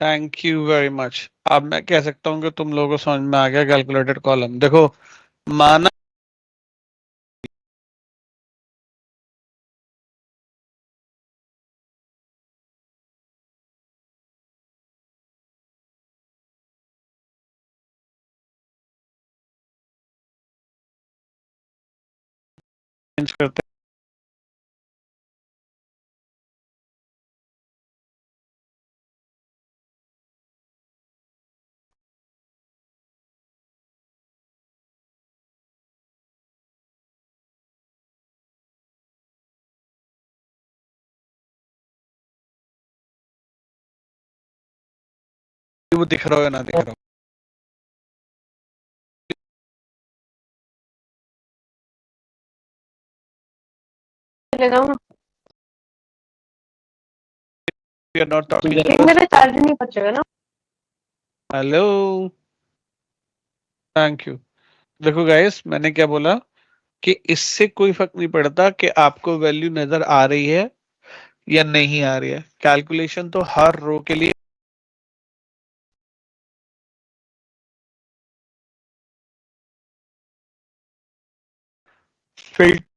Thank you very much. अब मैं कह सकता हूँ कि तुम लोगों को समझ में आ गया कैलकुलेटेड कॉलम। देखो, माना चेंज करते हैं, वो दिख रहा हो या ना दिख रहा हो। ले जाऊँ ना? We are not talking लेकिन about मेरा चार्ज नहीं बचेगा ना? Hello, thank you. देखो गाइस, मैंने क्या बोला कि इससे कोई फर्क नहीं पड़ता कि आपको वैल्यू नजर आ रही है या नहीं आ रही है। कैलकुलेशन तो हर रो के लिए फिल्टर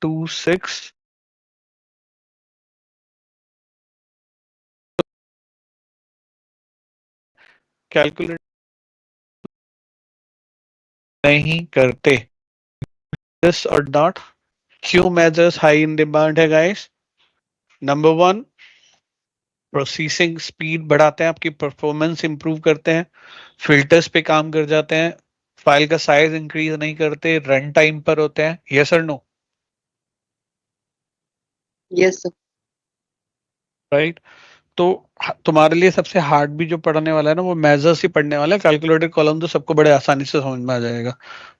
26 कैलकुलेट नहीं करते। दिस और नॉट। क्यों मेजर्स हाई इन डिमांड है guys? Number one, processing speed बढ़ाते हैं, आपकी परफॉर्मेंस इंप्रूव करते हैं, फिल्टर्स पे काम कर जाते हैं, फाइल का साइज इंक्रीज नहीं करते, रन टाइम पर होते हैं। यस और नो? Yes sir. राइट। तो तुम्हारे लिए सबसे हार्ड भी जो पढ़ने वाला है ना, वो मेजर्स ही पढ़ने वाला है। कैलकुलेटेड कॉलम तो सबको बड़े आसानी से समझ में आ जाएगा,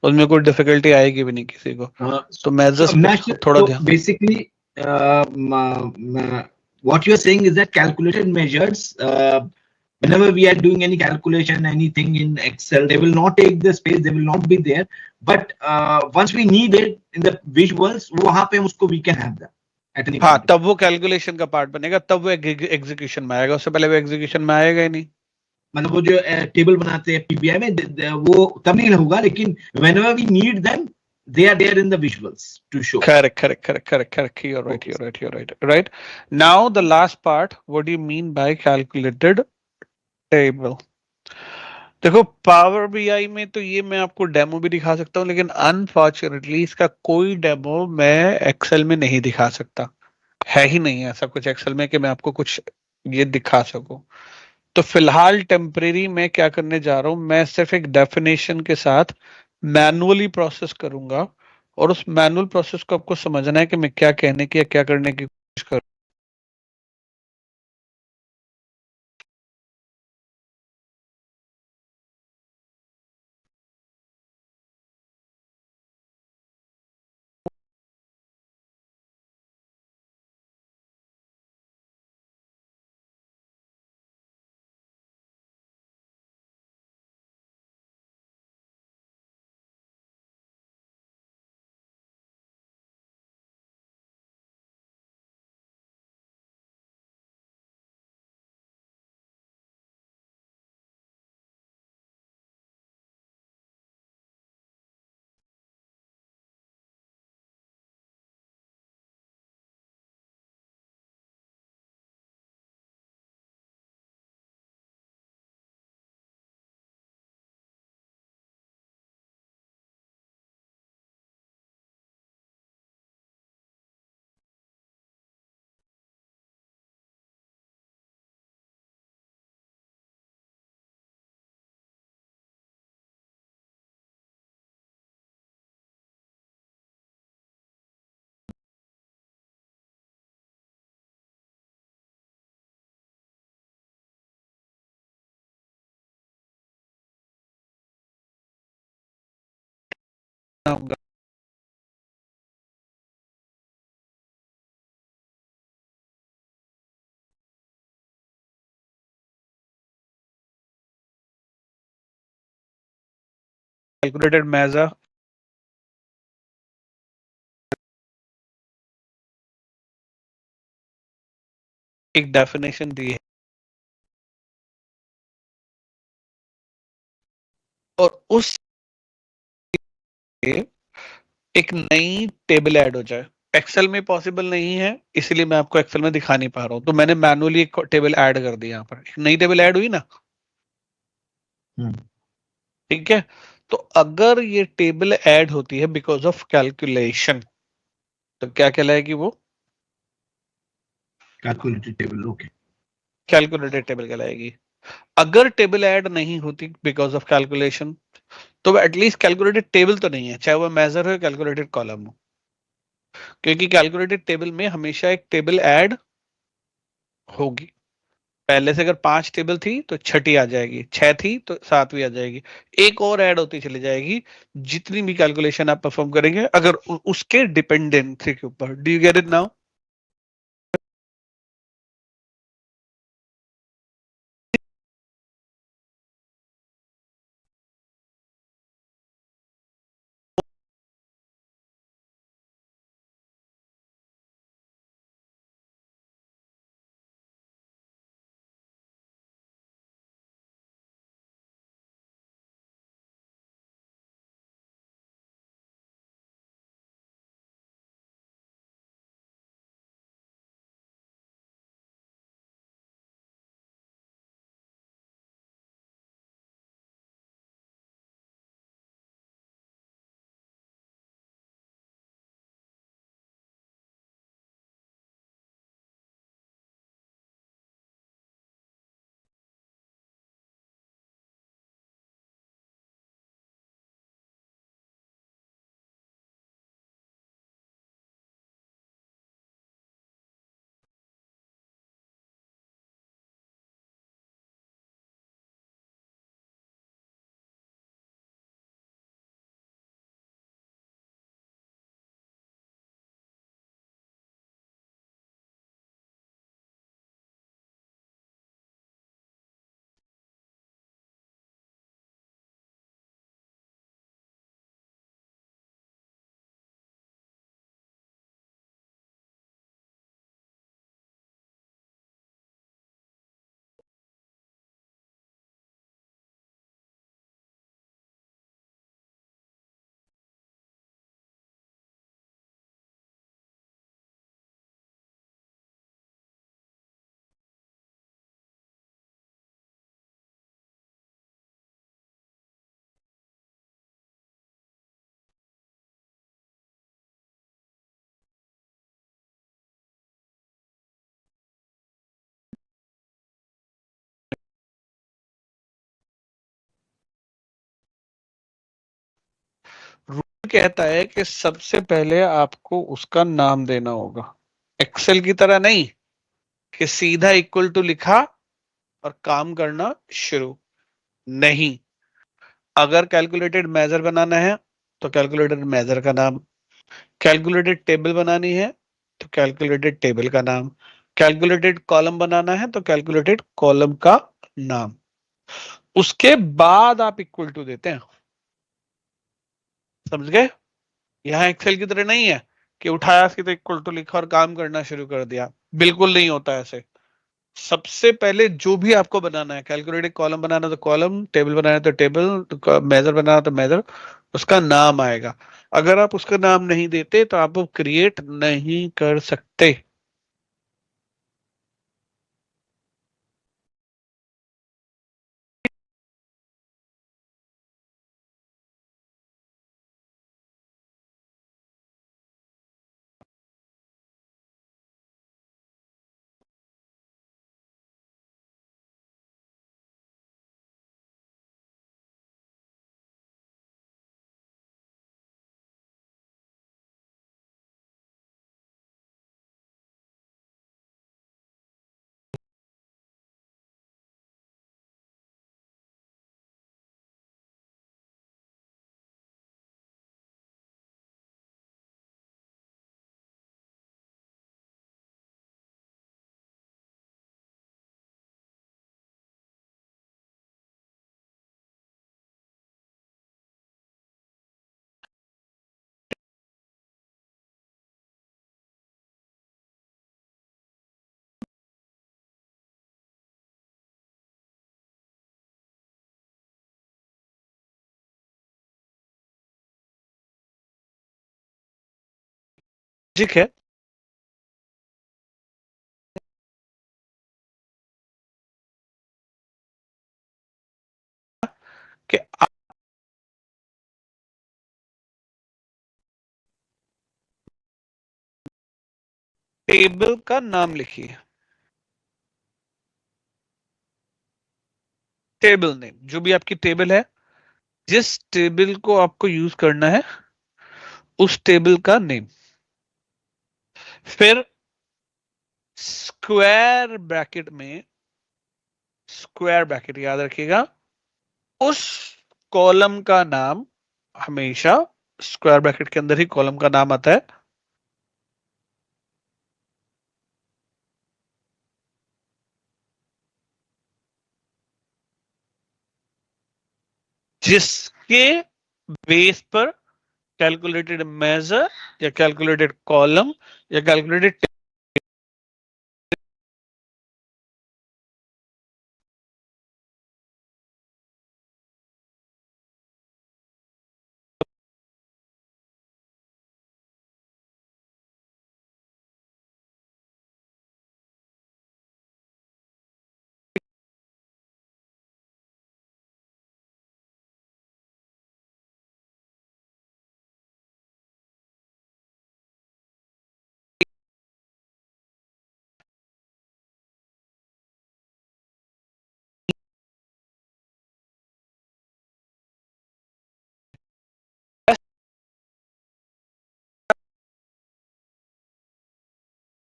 उसमें कोई डिफिकल्टी आएगी भी नहीं किसी को। तो So, मेजर्स पे Nash, थोड़ा so ध्यान। basically, what you're saying is that calculated measures, whenever we are doing any calculation, anything in Excel, they will not take the space, they will not be there. But once we need it in the visuals, वहाँ पे हम उसको we can have that at any हाँ, point. तब वो calculation का part बनेगा, तब वो एग्जीक्यूशन में आएगा, उससे पहले वो एग्जीक्यूशन में आएगा ही नहीं। मतलब वो जो टेबल बनाते हैं पीबीआई में वो तब नहीं होगा, लेकिन whenever we need them, they are there in the visuals to show. Correct, correct, correct, correct, correct. You're right, you're right, you're right. Right. Now the last part, what do you mean by calculated table? देखो, power BI में तो ये मैं आपको demo भी दिखा सकता हूँ, लेकिन अनफॉर्चुनेटली इसका कोई डेमो मैं एक्सेल में नहीं दिखा सकता। है ही नहीं ऐसा कुछ एक्सेल में कि मैं आपको कुछ ये दिखा सकूं। तो फिलहाल टेम्परेरी मैं क्या करने जा रहा हूं, मैं सिर्फ एक डेफिनेशन के साथ मैनुअली प्रोसेस करूंगा, और उस मैनुअल प्रोसेस को आपको समझना है कि मैं क्या कहने की या क्या करने की कोशिश कर रहा कैलकुलेटेड मेजर एक डेफिनेशन दी है और उस एक नई टेबल ऐड हो जाए। एक्सेल में पॉसिबल नहीं है, इसलिए मैं आपको एक्सेल में दिखा नहीं पा रहा हूं, तो मैंने मैनुअली एक टेबल ऐड कर दी। यहाँ पर एक नई टेबल ऐड हुई ना, ठीक है। तो अगर ये टेबल ऐड होती है बिकॉज ऑफ कैलकुलेशन, तो क्या कहलाएगी वो? Calculated table, okay. Calculated table कहलाएगी। अगर टेबल ऐड नहीं होती बिकॉज ऑफ कैलकुलेशन, तो एटलीस्ट कैलकुलेटेड टेबल तो नहीं है, चाहे वो मेजर हो कैलकुलेटेड कॉलम हो, क्योंकि कैलकुलेटेड टेबल में हमेशा एक टेबल ऐड होगी। पहले से अगर 5 टेबल थी तो छठी आ जाएगी, 6 थी तो 7वीं आ जाएगी, एक और ऐड होती चली जाएगी जितनी भी कैलकुलेशन आप परफॉर्म करेंगे अगर उसके डिपेंडेंसी के ऊपर। Do you get it now? Rule कहता है कि सबसे पहले आपको उसका नाम देना होगा, एक्सेल की तरह नहीं कि सीधा इक्वल टू लिखा और काम करना शुरू। नहीं, अगर कैलकुलेटेड मेजर बनाना है तो कैलकुलेटेड मेजर का नाम, कैलकुलेटेड टेबल बनानी है तो कैलकुलेटेड टेबल का नाम, कैलकुलेटेड कॉलम बनाना है तो कैलकुलेटेड कॉलम का नाम, उसके बाद आप इक्वल टू देते हैं। समझ गए? यहां एक्सेल की तरह नहीं है कि उठाया सीधे इक्वल टू लिखा और काम करना शुरू कर दिया, बिल्कुल नहीं होता ऐसे। सबसे पहले जो भी आपको बनाना है, कैलकुलेटेड कॉलम बनाना तो कॉलम, टेबल बनाना तो टेबल, मेजर बनाना तो मेजर, उसका नाम आएगा। अगर आप उसका नाम नहीं देते तो आप वो क्रिएट नहीं कर सकते। लॉजिक है कि आप टेबल का नाम लिखिए, टेबल नेम, जो भी आपकी टेबल है, जिस टेबल को आपको यूज करना है उस टेबल का नेम। फिर स्क्वायर ब्रैकेट में, स्क्वायर ब्रैकेट याद रखिएगा, उस कॉलम का नाम, हमेशा स्क्वायर ब्रैकेट के अंदर ही कॉलम का नाम आता है, जिसके बेस पर कैलकुलेटेड मेजर या कैलकुलेटेड कॉलम या कैलकुलेटेड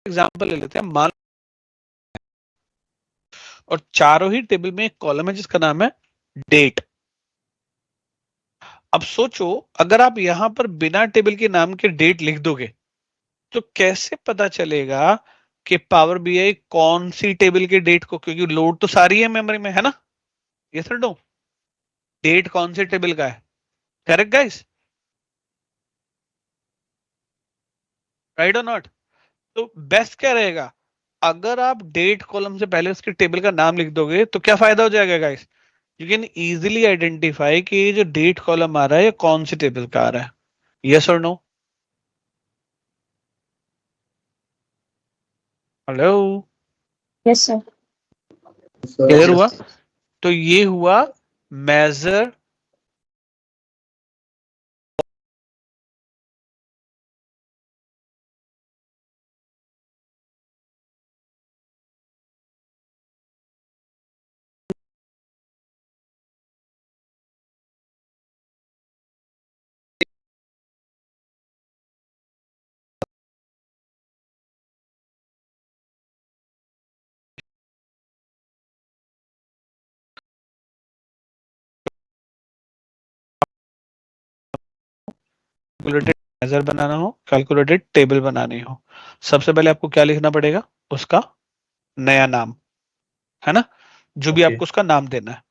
एग्जांपल ले लेते हैं। मान, और चारों ही टेबल में एक कॉलम है जिसका नाम है डेट। अब सोचो, अगर आप यहां पर बिना टेबल के नाम के डेट लिख दोगे तो कैसे पता चलेगा कि पावर बीआई कौन सी टेबल के डेट को, क्योंकि लोड तो सारी है मेमोरी में, है ना? ये सर, नो, डेट कौन से टेबल का है? करेक्ट गाइस, राइट और नॉट? तो बेस्ट क्या रहेगा, अगर आप डेट कॉलम से पहले उसके टेबल का नाम लिख दोगे तो क्या फायदा हो जाएगा guys? You can easily identify कि ये जो डेट कॉलम आ रहा है ये कौन सी टेबल का आ रहा है। यस और no? Hello? Yes sir. Clear हुआ? Yes. तो ये हुआ मेजर कैलकुलेटेड मेजर बनाना हो, कैलकुलेटेड टेबल बनानी हो, सबसे पहले आपको क्या लिखना पड़ेगा? उसका नया नाम, है ना? जो भी ओके। आपको उसका नाम देना है,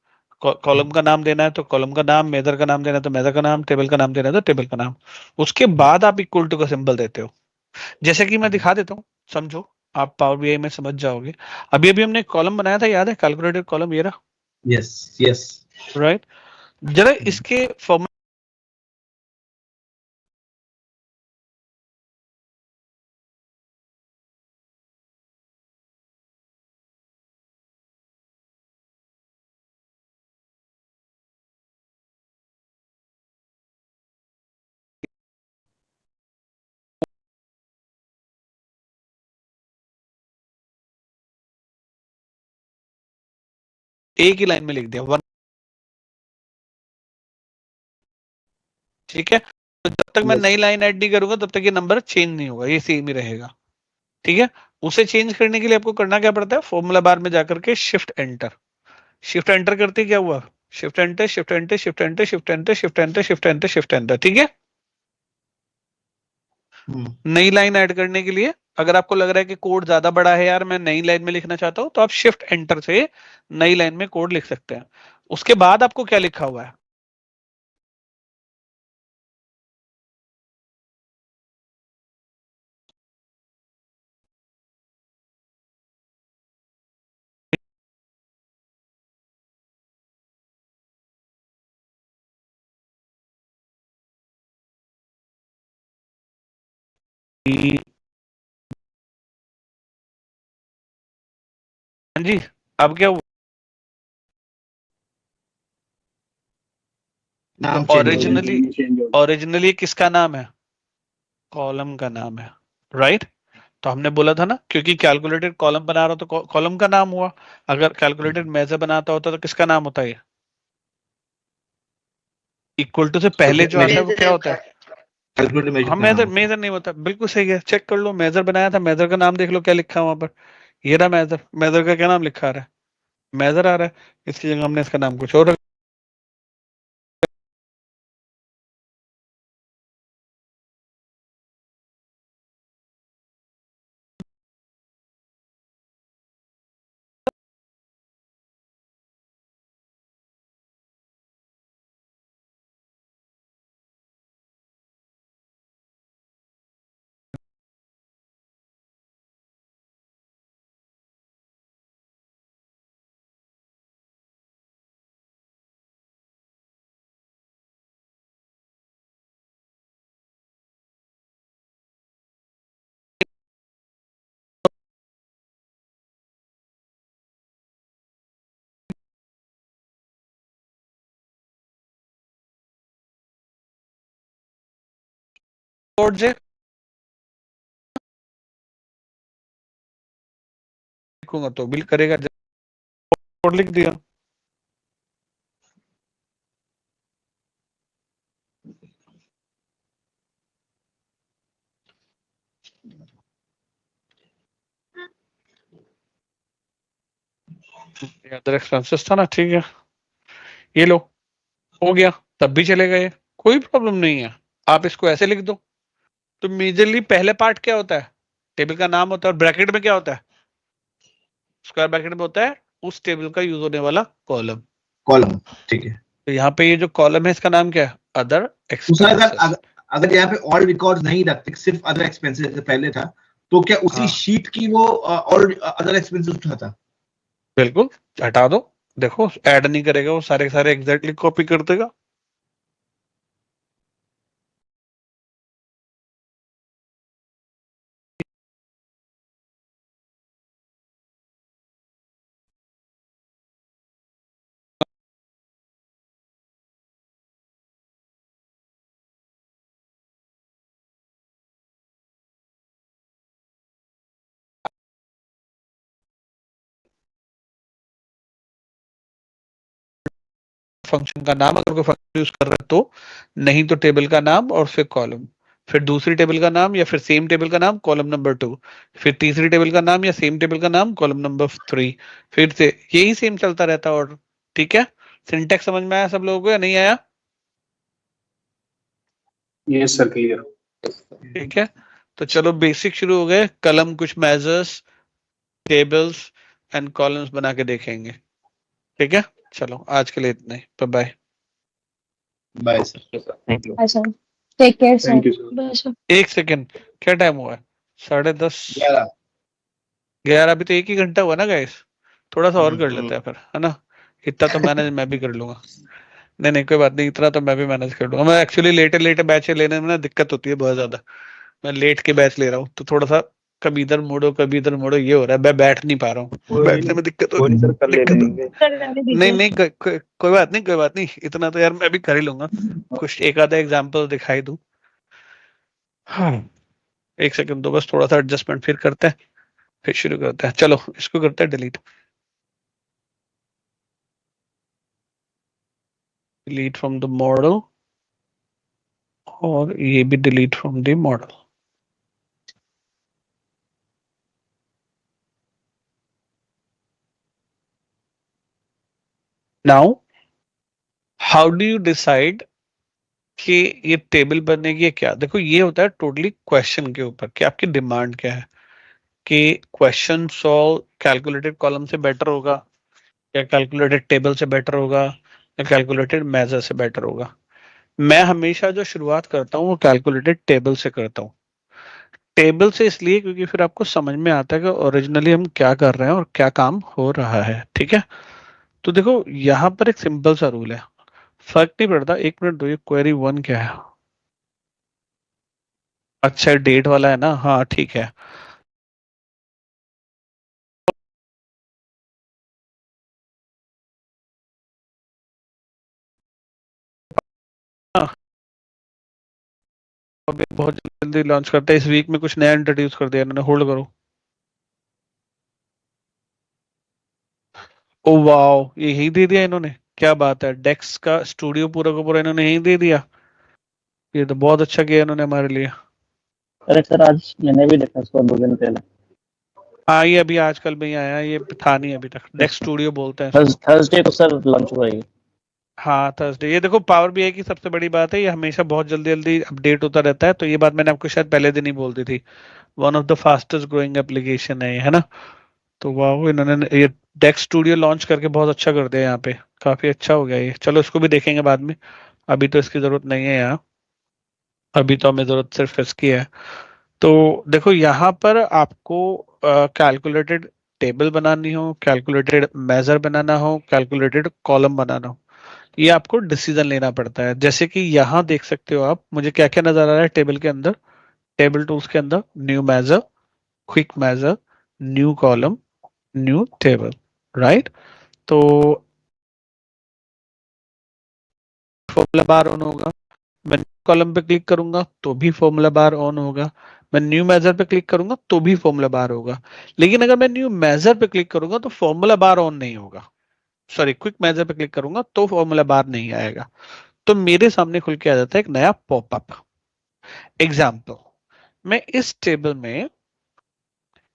कॉलम का नाम देना है तो कॉलम का नाम, मेजर का नाम देना है तो मेजर का नाम, टेबल का नाम देना है तो टेबल का नाम। उसके बाद आप इक्वल टू का सिंबल देते हो, जैसे कि मैं दिखा देता हूँ, समझो, आप पावर बीआई में समझ जाओगे। अभी अभी हमने कॉलम बनाया था, याद है? कैलकुलेटेड कॉलम, ये रहा, यस यस। राइट? जरा इसके फॉर्मेट एक ही लाइन में लिख दिया, वन, ठीक है? तो जब तक मैं Yes. नई लाइन ऐड नहीं करूंगा तब तक ये नंबर चेंज नहीं होगा, ये सेम ही रहेगा, ठीक है? उसे चेंज करने के लिए आपको करना क्या पड़ता है? फॉर्मूला बार में जाकर के शिफ्ट एंटर, शिफ्ट एंटर करते ही क्या हुआ? Shift enter, shift enter, shift enter, shift enter, shift enter, shift enter, shift enter, ठीक है? नई लाइन ऐड करने के लिए अगर आपको लग रहा है कि कोड ज्यादा बड़ा है यार, मैं नई लाइन में लिखना चाहता हूं, तो आप शिफ्ट एंटर से नई लाइन में कोड लिख सकते हैं। उसके बाद आपको क्या लिखा हुआ है? हाँ जी, अब क्या हुआ? नाम तो चेंज हो गया। ओरिजिनली ओरिजिनली किसका नाम है? कॉलम का नाम है, राइट? तो हमने बोला था ना, क्योंकि कैलकुलेटेड कॉलम बना रहा हो तो कॉलम का नाम हुआ। अगर कैलकुलेटेड मेजर बनाता होता तो किसका नाम होता है? इक्वल टू से पहले जो आता है वो क्या होता है? कैलकुलेटर मेजर हाँ, का नाम मेजर होता है। मेजर नहीं होता, बिल्कुल सही है, चेक कर लो। मेजर बनाया था, मेजर का नाम देख लो क्या लिखा है वहां पर। ये रहा मेजर, मेजर का क्या नाम लिखा आ रहा है? मेजर आ रहा है। इसकी जगह हमने इसका नाम कुछ और रखा। कोड से लिखूंगा तो बिल करेगा, कोड लिख दिया। अदर एक्सपेंसेस था ना, ठीक है, ये लो, हो गया। तब भी चलेगा, ये कोई प्रॉब्लम नहीं है। आप इसको ऐसे लिख दो। तो मेजरली पहले पार्ट क्या होता है? टेबल का नाम होता है, और ब्रैकेट में क्या होता है? स्क्वायर ब्रैकेट में होता है उस टेबल का यूज होने वाला कॉलम। कॉलम, ठीक है। तो यहाँ पे ये जो कॉलम है इसका नाम क्या है? अदर दूसरा, अगर एक्सपेंसेस। अगर अगर यहाँ पे ऑल रिकॉर्ड नहीं रखते, सिर्फ अदर एक्सपेंसेस जैसे पहले था, तो क्या उसी हाँ, शीट की वो और अदर एक्सपेंसेस उठाता? बिल्कुल, हटा दो। देखो, ऐड नहीं करेगा वो, सारे के सारे एग्जैक्टली कॉपी कर देगा। फंक्शन का नाम, अगर कोई फंक्शन यूज कर रहा है तो, नहीं तो टेबल का नाम और फिर कॉलम, फिर दूसरी टेबल का नाम या फिर सेम टेबल का नाम कॉलम नंबर 2, फिर तीसरी टेबल का नाम या सेम टेबल का नाम कॉलम नंबर 3, फिर से यही सेम चलता रहता है ऑर्डर। ठीक है, सिंटेक्स समझ में आया सब लोगों को या नहीं आया? Yes sir, clear. ठीक है, तो चलो बेसिक शुरू हो गए। कलम कुछ मेजर्स, टेबल्स एंड कॉलम्स बना के देखेंगे। ठीक है, चलो आज के लिए इतना ही, bye bye. Bye sir. Thank you. अच्छा, take care sir. Thank you sir. Bye sir. एक सेकेंड, क्या टाइम हुआ है? 10:30, 11। 11। अभी तो 1 ही घंटा हुआ ना गाइस, थोड़ा सा और कर हम्म। लेते हैं फिर, है ना? इतना तो मैनेज मैं भी कर लूंगा। नहीं नहीं, कोई बात नहीं, इतना तो मैं भी मैनेज कर लूंगा। मैं एक्चुअली लेटे लेटे बैच लेने में ना दिक्कत होती है बहुत ज्यादा। मैं लेट के बैच ले रहा हूँ तो थोड़ा सा कभी इधर मोड़ो कभी इधर मोड़ो, ये हो रहा है। मैं बैठ नहीं पा रहा हूँ, बैठने में दिक्कत हो कोई नहीं सर, कर ले दिक्कत लेंगे। सर रहने नहीं दीजिए। नहीं, कोई बात नहीं, कोई बात नहीं, इतना तो यार मैं भी कर ही लूंगा। कुछ एक आधा एग्जाम्पल दिखाई दूं। हाँ, एक सेकंड दो बस, थोड़ा सा एडजस्टमेंट फिर करते हैं, फिर शुरू करते हैं। चलो इसको करते हैं delete, delete from the model, और ये भी delete from the model. Now how do you decide कि ये टेबल बनेगी या क्या? देखो, ये होता है टोटली क्वेश्चन के ऊपर कि आपकी डिमांड क्या है। कि क्वेश्चन सॉल्व कैलकुलेटेड कॉलम से बेटर होगा, या कैलकुलेटेड टेबल से बेटर होगा, या कैलकुलेटेड मेजर से बेटर होगा। मैं हमेशा जो शुरुआत करता हूँ वो कैलकुलेटेड टेबल से करता हूँ। टेबल से इसलिए क्योंकि फिर आपको समझ में आता है कि ओरिजिनली हम क्या कर रहे हैं और क्या काम हो रहा है। ठीक है, तो देखो यहाँ पर एक सिंपल सा रूल है, फर्क नहीं पड़ता। 1 मिनट दो, ये क्वेरी 1 क्या है? अच्छा डेट वाला है ना, हाँ ठीक है। हाँ, अब ये बहुत जल्दी लॉन्च करते हैं, इस वीक में कुछ नया इंट्रोड्यूस कर दिया इन्होंने, होल्ड करो। ओ वाओ, ये यही दे दिया इन्होंने, क्या बात है, डेक्स का स्टूडियो पूरा का पूरा इन्होंने यही दे दिया। ये तो बहुत अच्छा किया इन्होंने हमारे लिए। अरे सर आज मैंने भी देखा इसको 2 दिन पहले। हाँ ये अभी आजकल में ही आया, ये था नहीं अभी तक, डेक्स स्टूडियो बोलते हैं इसको। थर्सडे को सर लॉन्च हुआ ये। हाँ थर्सडे, ये देखो पावर बीआई की सबसे बड़ी बात है, ये हमेशा बहुत जल्दी जल्दी अपडेट होता रहता है, तो ये बात मैंने आपको शायद पहले दिन ही बोल दी थी। One of the fastest growing application है ये, है ना। तो वाह, इन्होंने ये डेक्स स्टूडियो लॉन्च करके बहुत अच्छा कर दिया यहाँ पे, काफी अच्छा हो गया ये। चलो इसको भी देखेंगे बाद में, अभी तो इसकी जरूरत नहीं है यहाँ, अभी तो हमें जरूरत सिर्फ इसकी है। तो देखो यहाँ पर आपको कैलकुलेटेड टेबल बनानी हो, कैलकुलेटेड मेजर बनाना हो, कैलकुलेटेड कॉलम बनाना हो, ये आपको डिसीजन लेना पड़ता है। जैसे कि यहाँ देख सकते हो आप, मुझे क्या क्या नजर आ रहा है टेबल के अंदर, टेबल टूल्स के अंदर, new measure, quick measure, new column, new table, right. तो फॉर्मूला बार ऑन होगा, मैं कॉलम पे क्लिक करूंगा तो भी फॉर्मूला बार ऑन होगा, मैं न्यू मेजर पे क्लिक करूंगा तो भी फॉर्मूला बार होगा। लेकिन अगर मैं न्यू मेजर पे क्लिक करूंगा तो फॉर्मूला बार ऑन नहीं होगा, सॉरी क्विक मेजर पे क्लिक करूंगा तो फॉर्मूला बार नहीं आएगा। तो मेरे सामने खुल के आ जाता है एक नया पॉपअप। एग्जाम्पल, मैं इस टेबल में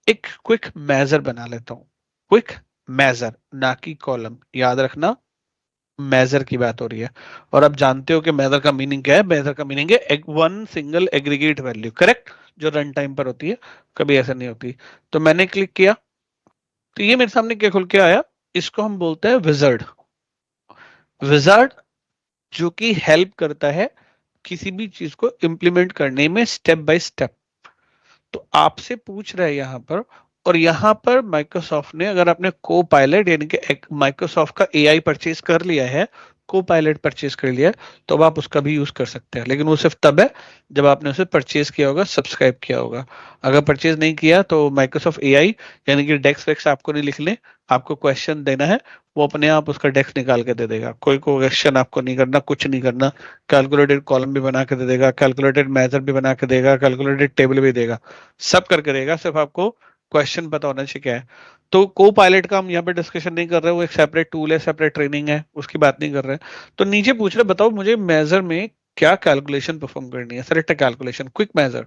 एक क्विक मेजर बना लेता हूं, क्विक मेजर ना कि कॉलम, याद रखना मेजर की बात हो रही है। और आप जानते हो कि मेजर का मीनिंग क्या है, मेजर का मीनिंग है one single aggregate value, correct, जो रन टाइम पर होती है, कभी ऐसा नहीं होती। तो मैंने क्लिक किया तो ये मेरे सामने क्या खुल के आया, इसको हम बोलते हैं विजर्ड। विजर्ड जो कि हेल्प करता है किसी भी चीज को इंप्लीमेंट करने में स्टेप बाय स्टेप। तो आपसे पूछ रहा है यहाँ पर, और यहाँ पर माइक्रोसॉफ्ट ने, अगर आपने को पायलट यानी कि माइक्रोसॉफ्ट का एआई परचेज कर लिया है, को पायलट परचेज कर लिया है, तो अब आप उसका भी यूज कर सकते हैं। लेकिन वो सिर्फ तब है जब आपने उसे परचेज किया होगा, सब्सक्राइब किया होगा। अगर परचेज नहीं किया तो माइक्रोसॉफ्ट एआई यानी कि डेक्स वेक्स आपको नहीं लिखने, आपको क्वेश्चन देना है, वो अपने आप उसका डेक्स निकाल के दे देगा, कोई क्वेश्चन आपको नहीं करना, कुछ नहीं करना। कैलकुलेटेड कॉलम भी बना के दे देगा, कैलकुलेटेड मेथड भी बना के देगा, कैलकुलेटेड टेबल भी देगा, सब करके देगा, सिर्फ आपको क्वेश्चन पता होना चाहिए क्या है। तो को पायलट का हम यहाँ पे डिस्कशन नहीं कर रहे, वो एक सेपरेट टूल है, सेपरेट ट्रेनिंग है, उसकी बात नहीं कर रहे। तो नीचे पूछ रहे बताओ मुझे मेजर में क्या कैलकुलेशन परफॉर्म करनी है, select calculation, quick measure,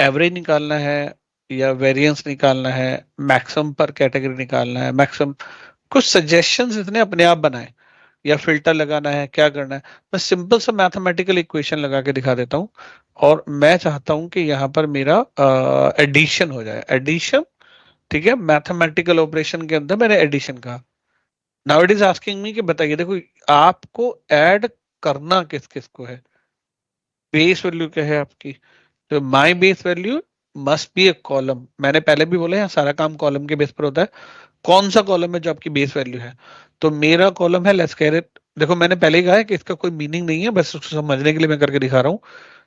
average निकालना है या वेरिएंस निकालना है, मैक्सिमम पर कैटेगरी निकालना है, मैक्सिमम, कुछ सजेशंस इसने अपने आप बनाए, या फिल्टर लगाना है, क्या करना है। मैं सिंपल सा मैथमेटिकल इक्वेशन लगा के दिखा देता हूँ, और मैं चाहता हूं कि यहाँ पर मेरा एडिशन हो जाए, एडिशन, ठीक है, मैथमेटिकल ऑपरेशन के अंदर मैंने एडिशन कहा। Now it is asking me कि बताइए, देखो आपको ऐड करना किस किस को है, बेस वैल्यू क्या है आपकी, तो my base value must be A column, मैंने पहले भी बोला है सारा काम कॉलम के बेस पर होता है। कौन सा कॉलम है जो आपकी बेस वैल्यू है, तो मेरा कॉलम है लेट्स कह रहे, देखो मैंने पहले ही कहा है कि इसका कोई मीनिंग नहीं है, बस उसको समझने के लिए मैं करके दिखा रहा हूँ।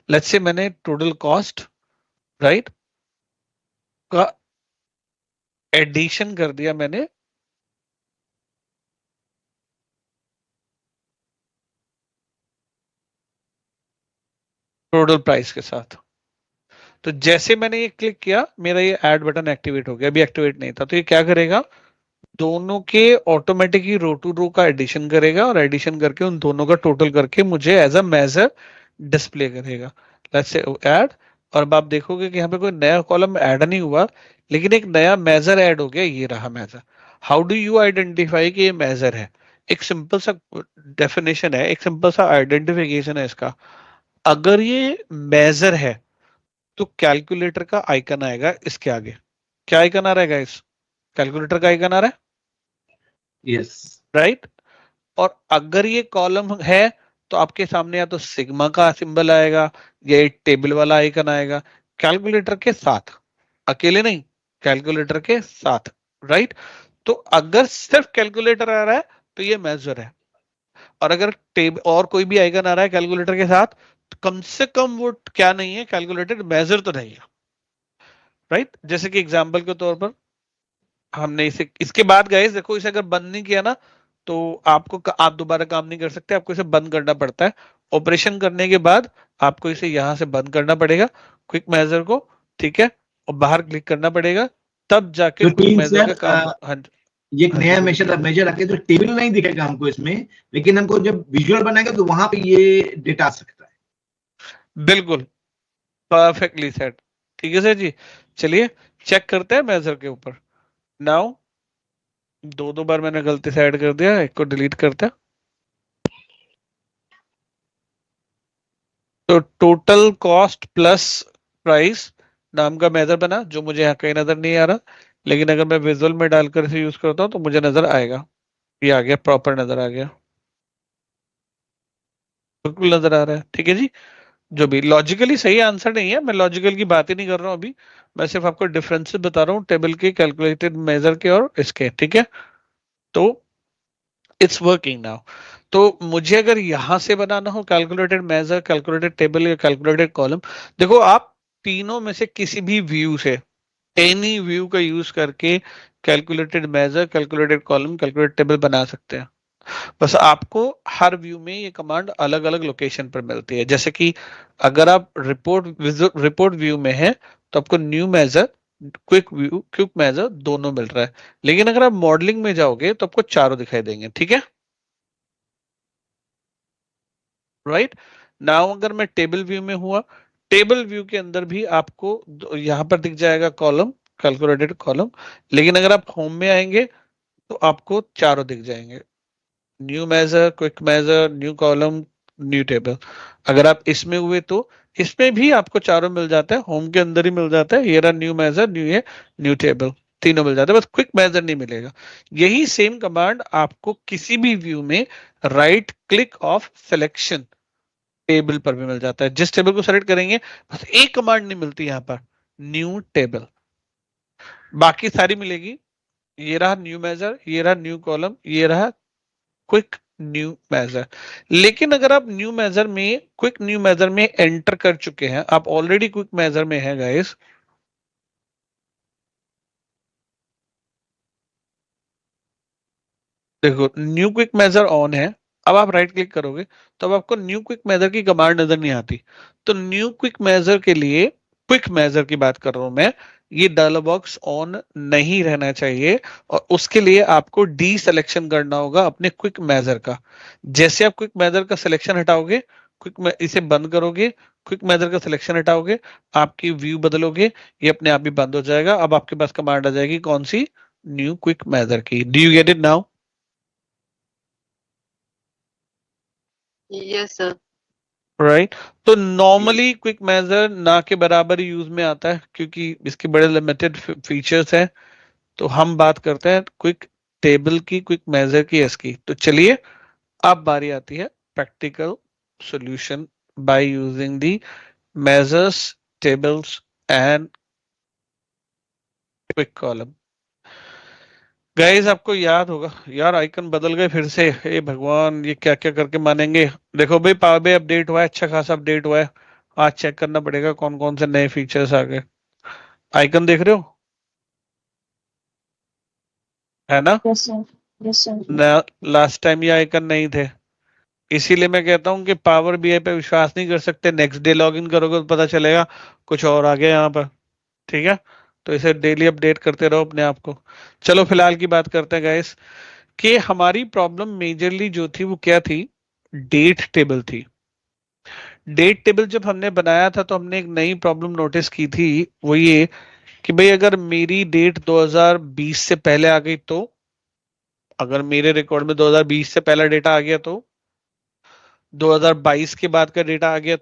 लेट्स से मैंने टोटल कॉस्ट, राइट, का एडिशन कर दिया मैंने टोटल प्राइस के साथ। तो जैसे मैंने ये क्लिक किया मेरा ये ऐड बटन एक्टिवेट हो गया, अभी एक्टिवेट नहीं था, तो ये क्या करेगा, दोनों के ऑटोमेटिक ही रो टू रो का एडिशन करेगा, और एडिशन करके उन दोनों का टोटल करके मुझे एज अ मेजर डिस्प्ले करेगा। लेट्स से ऐड, और अब आप देखोगे कि यहाँ पे कोई नया कॉलम ऐड नहीं हुआ, लेकिन एक नया मेजर ऐड हो गया, ये रहा measure. How do you identify कि ये मेजर है, एक सिंपल सा डेफिनेशन है, एक सिंपल सा आइडेंटिफिकेशन है इसका। अगर ये मेजर है तो कैलकुलेटर का आइकन आएगा इसके आगे, क्या आइकन आ रहा है गाइस, कैलकुलेटर का आइकन आ रहा है, यस। राइट। और अगर ये कॉलम है तो आपके सामने या तो सिग्मा का सिंबल आएगा, या एक टेबल वाला आइकन आएगा, कैलकुलेटर के साथ, अकेले नहीं, कैलकुलेटर के साथ, राइट। तो अगर सिर्फ कैलकुलेटर आ रहा है तो ये मेजर है, और अगर टेबल और कोई भी आइकन आ रहा है कैलकुलेटर के साथ कम से कम वो क्या नहीं है, कैलकुलेटेड मेजर तो नहीं है, राइट। जैसे कि एग्जांपल के तौर पर हमने इसे, इसके बाद गाइस देखो, इसे अगर बंद नहीं किया ना तो आपको आप दोबारा काम नहीं कर सकते, आपको इसे बंद करना पड़ता है। ऑपरेशन करने के बाद आपको इसे यहां से बंद करना पड़ेगा, क्विक मेजर को, ठीक है, और बाहर क्लिक करना पड़ेगा, तब जाके तो क्विक मीन मेजर का सर काम। हाँ ये एक हाँ जी नया बोलिए। मेजर मेजर आके तो टेबल नहीं दिखेगा हमको इसमें, लेकिन हमको जब विजुअल बनाएगा तो वहां पे ये डेटा आ सकता है। बिल्कुल, परफेक्टली सेट, ठीक है सर जी। चलिए चेक करते हैं मेजर के ऊपर। नाउ दो दो बार मैंने गलती से ऐड कर दिया, एक को डिलीट करते हैं। तो टोटल कॉस्ट प्लस प्राइस नाम का मेजर बना, जो मुझे यहाँ कहीं नजर नहीं आ रहा, लेकिन अगर मैं विजुअल में डालकर इसे यूज करता हूँ तो मुझे नजर आएगा। ये आ गया, प्रॉपर नजर आ गया, बिल्कुल नजर आ रहा है, ठीक है जी। जो भी लॉजिकली सही आंसर नहीं है, मैं लॉजिकल की बात ही नहीं कर रहा हूँ अभी, मैं सिर्फ आपको डिफरेंसेस बता रहा हूँ टेबल के, कैलकुलेटेड मेजर के और इसके, ठीक है। तो इट्स वर्किंग नाउ। तो मुझे अगर यहां से बनाना हो कैलकुलेटेड मेजर, कैलकुलेटेड टेबल या कैलकुलेटेड कॉलम, देखो आप तीनों में से किसी भी व्यू से, एनी व्यू का यूज करके calculated measure, calculated column, calculated table बना सकते हैं। बस आपको हर व्यू में ये कमांड अलग अलग लोकेशन पर मिलती है। जैसे कि अगर आप रिपोर्ट व्यू में है तो आपको न्यू मेजर, क्विक मेजर दोनों मिल रहा है। लेकिन अगर आप मॉडलिंग में जाओगे तो आपको चारों दिखाई देंगे, ठीक है, राइट। नाउ अगर मैं टेबल व्यू में हुआ, टेबल व्यू के अंदर भी आपको यहां पर दिख जाएगा कॉलम, कैलकुलेटेड कॉलम। लेकिन अगर आप होम में आएंगे तो आपको चारों दिख जाएंगे, new measure, quick measure, new column, new table. अगर आप इसमें हुए तो इसमें भी आपको चारों मिल जाता है, होम के अंदर ही मिल जाता है, ये रहा न्यू मेजर, न्यू ये न्यू टेबल, तीनों मिल जाता है, बस क्विक मेजर नहीं मिलेगा। यही सेम कमांड आपको किसी भी व्यू में right click of selection table पर भी मिल जाता है। जिस टेबल को सेलेक्ट करेंगे, बस एक कमांड नहीं मिलती यहाँ पर, न्यू टेबल, बाकी सारी मिलेगी। ये रहा न्यू मेजर, ये रहा न्यू कॉलम, ये रहा क्विक न्यू मेजर। लेकिन अगर आप न्यू मेजर में, क्विक न्यू मेजर में एंटर कर चुके हैं, आप ऑलरेडी क्विक मेजर में है गाइस, देखो न्यू क्विक मेजर ऑन है, अब आप राइट क्लिक करोगे तो अब आपको न्यू क्विक मेजर की कमांड नजर नहीं आती। तो न्यू क्विक मेजर के लिए, क्विक मेजर की बात कर रहा हूं मैं, ये डायलॉग बॉक्स ऑन नहीं रहना चाहिए, और उसके लिए आपको डी सिलेक्शन करना होगा अपने क्विक मेजर का। जैसे आप क्विक मेजर का सिलेक्शन हटाओगे, इसे बंद करोगे, क्विक मेजर का सिलेक्शन हटाओगे, आपकी व्यू बदलोगे, ये अपने आप ही बंद हो जाएगा। अब आपके पास कमांड आ जाएगी कौन सी, न्यू क्विक मेजर की। Do you get it now? Yes, sir. Right. तो नॉर्मली क्विक मेजर ना के बराबर ही यूज में आता है, क्योंकि इसके बड़े लिमिटेड फीचर्स हैं। तो हम बात करते हैं क्विक टेबल की, क्विक मेजर की, इसकी। तो चलिए अब बारी आती है practical solution by using the measures, tables and quick column. Guys आपको याद होगा यार, आइकन बदल गए फिर से, हे भगवान ये क्या क्या करके मानेंगे। देखो भाई, पावर बाई अपडेट हुआ है, अच्छा खासा अपडेट हुआ है। आज चेक करना पड़ेगा कौन कौन से नए फीचर्स आ गए। आइकन देख रहे हो, है ना? Yes, sir. Yes, sir. Last time ये आइकन नहीं थे, इसीलिए मैं कहता हूँ कि पावर बीआई पे विश्वास नहीं कर सकते। नेक्स्ट डे लॉग इन करोगे तो पता चलेगा कुछ और आ गया यहाँ पर, ठीक है। तो इसे डेली अपडेट करते रहो अपने आप को। चलो फिलहाल की बात करते हैं गाइस, कि हमारी प्रॉब्लम मेजरली जो थी वो क्या थी, डेट टेबल थी। डेट टेबल जब हमने बनाया था तो हमने एक नई प्रॉब्लम नोटिस की थी, वो ये कि भाई अगर मेरी डेट 2020 से पहले आ गई तो, अगर मेरे रिकॉर्ड में 2020 से पहला डेटा आ गया तो, 2022 के बाद का डेटा आ गया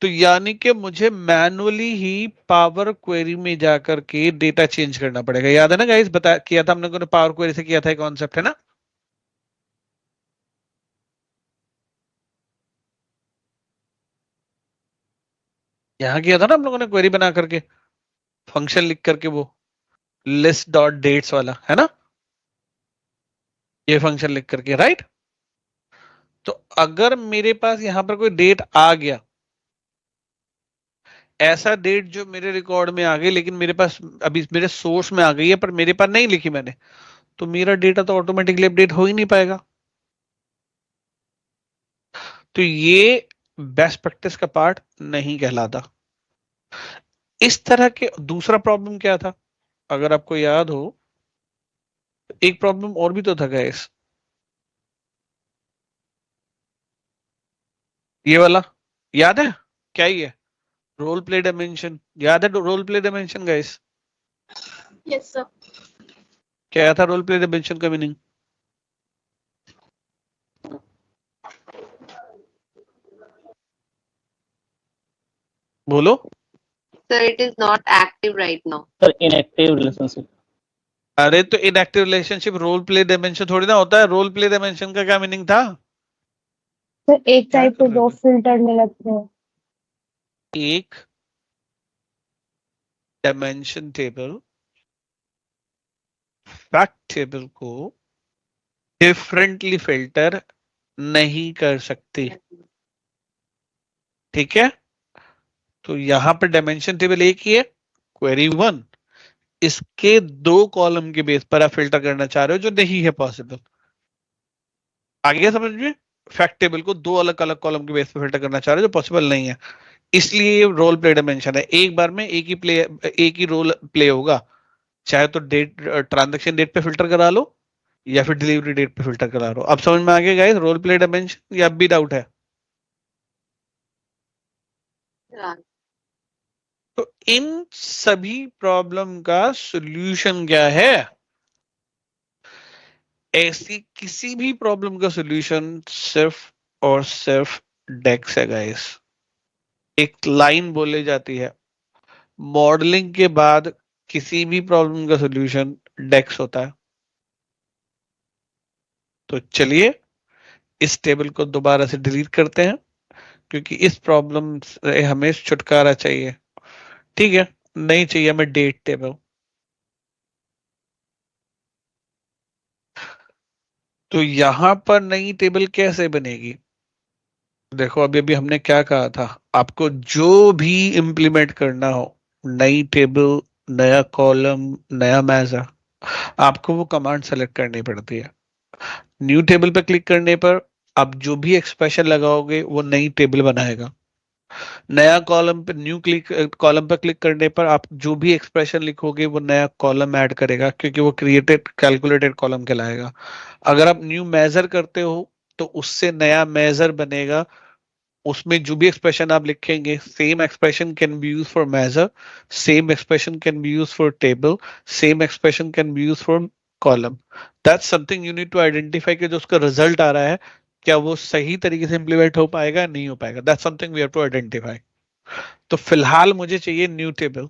तो यानी कि मुझे मैनुअली ही पावर क्वेरी में जाकर के डेटा चेंज करना पड़ेगा। याद है ना गाइस, बता किया था हम लोगों ने, पावर क्वेरी से किया था, कॉन्सेप्ट है ना। यहाँ किया था ना हम लोगों ने, क्वेरी बना करके, फंक्शन लिख करके, वो लिस्ट डॉट डेट्स वाला, है ना, ये फंक्शन लिख करके, राइट। तो अगर मेरे पास यहां पर कोई डेट आ गया, ऐसा डेट जो मेरे रिकॉर्ड में आ गई लेकिन मेरे पास अभी मेरे सोर्स में आ गई है पर मेरे पास नहीं लिखी मैंने, तो मेरा डेटा तो ऑटोमेटिकली अपडेट हो ही नहीं पाएगा। तो ये बेस्ट प्रैक्टिस का पार्ट नहीं कहलाता। इस तरह के दूसरा प्रॉब्लम क्या था, अगर आपको याद हो, एक प्रॉब्लम और भी तो था गाइस, ये वाला याद है क्या? ही है रोल प्ले डायमेंशन, याद है role play dimension guys? Yes sir. क्या था रोल प्ले डायमेंशन का मीनिंग? बोलो। Sir, it is not active right now. Sir inactive relationship. अरे तो inactive relationship role play dimension थोड़ी ना होता है। रोल प्ले डायमेंशन का क्या मीनिंग था? सर एक टाइप के दो फिल्टर में लगते हैं। एक डायमेंशन टेबल फैक्ट टेबल को डिफरेंटली फिल्टर नहीं कर सकती, ठीक है? तो यहां पर डायमेंशन टेबल एक ही है, क्वेरी 1, इसके 2 कॉलम के बेस पर आप फिल्टर करना चाह रहे हो जो नहीं है पॉसिबल। आ गया समझ में? फैक्ट टेबल को 2 अलग अलग कॉलम के बेस पर फिल्टर करना चाह रहे हो जो पॉसिबल नहीं है, इसलिए ये रोल प्ले डायमेंशन है। एक बार में एक ही रोल प्ले होगा, चाहे तो डेट ट्रांजैक्शन डेट पे फिल्टर करा लो या फिर डिलीवरी डेट पे फिल्टर करा लो। अब समझ में आ गया गाइस रोल प्ले डायमेंशन, या अब भी डाउट है? Yeah. तो इन सभी प्रॉब्लम का सॉल्यूशन क्या है? ऐसी किसी भी प्रॉब्लम का सॉल्यूशन सिर्फ और सिर्फ डेक्स है गाइस। एक लाइन बोली जाती है, मॉडलिंग के बाद किसी भी प्रॉब्लम का सॉल्यूशन डेक्स होता है। तो चलिए इस टेबल को दोबारा से डिलीट करते हैं क्योंकि इस प्रॉब्लम से हमें छुटकारा चाहिए, ठीक है? नहीं चाहिए हमें डेट टेबल। तो यहां पर नई टेबल कैसे बनेगी? देखो अभी अभी हमने क्या कहा था, आपको जो भी इंप्लीमेंट करना हो, नई टेबल, नया कॉलम, नया मेजर, आपको वो कमांड सेलेक्ट करनी पड़ती है। न्यू टेबल पर क्लिक करने पर आप जो भी एक्सप्रेशन लगाओगे वो नई टेबल बनाएगा। नया कॉलम पे न्यू कॉलम पर क्लिक करने पर आप जो भी एक्सप्रेशन लिखोगे वो नया कॉलम ऐड करेगा क्योंकि वो क्रिएटेड कैलकुलेटेड कॉलम कहलाएगा। अगर आप न्यू मेजर करते हो तो उससे नया मेजर बनेगा, उसमें जो भी एक्सप्रेशन आप लिखेंगे, same expression can be use for measure, same expression can be use for table, same expression can be use for column. That's something you need to identify कि जो उसका रिजल्ट आ रहा है क्या वो सही तरीके से इंप्लीमेंट हो पाएगा नहीं हो पाएगा। That's something we have to identify. तो फिलहाल मुझे चाहिए न्यू टेबल।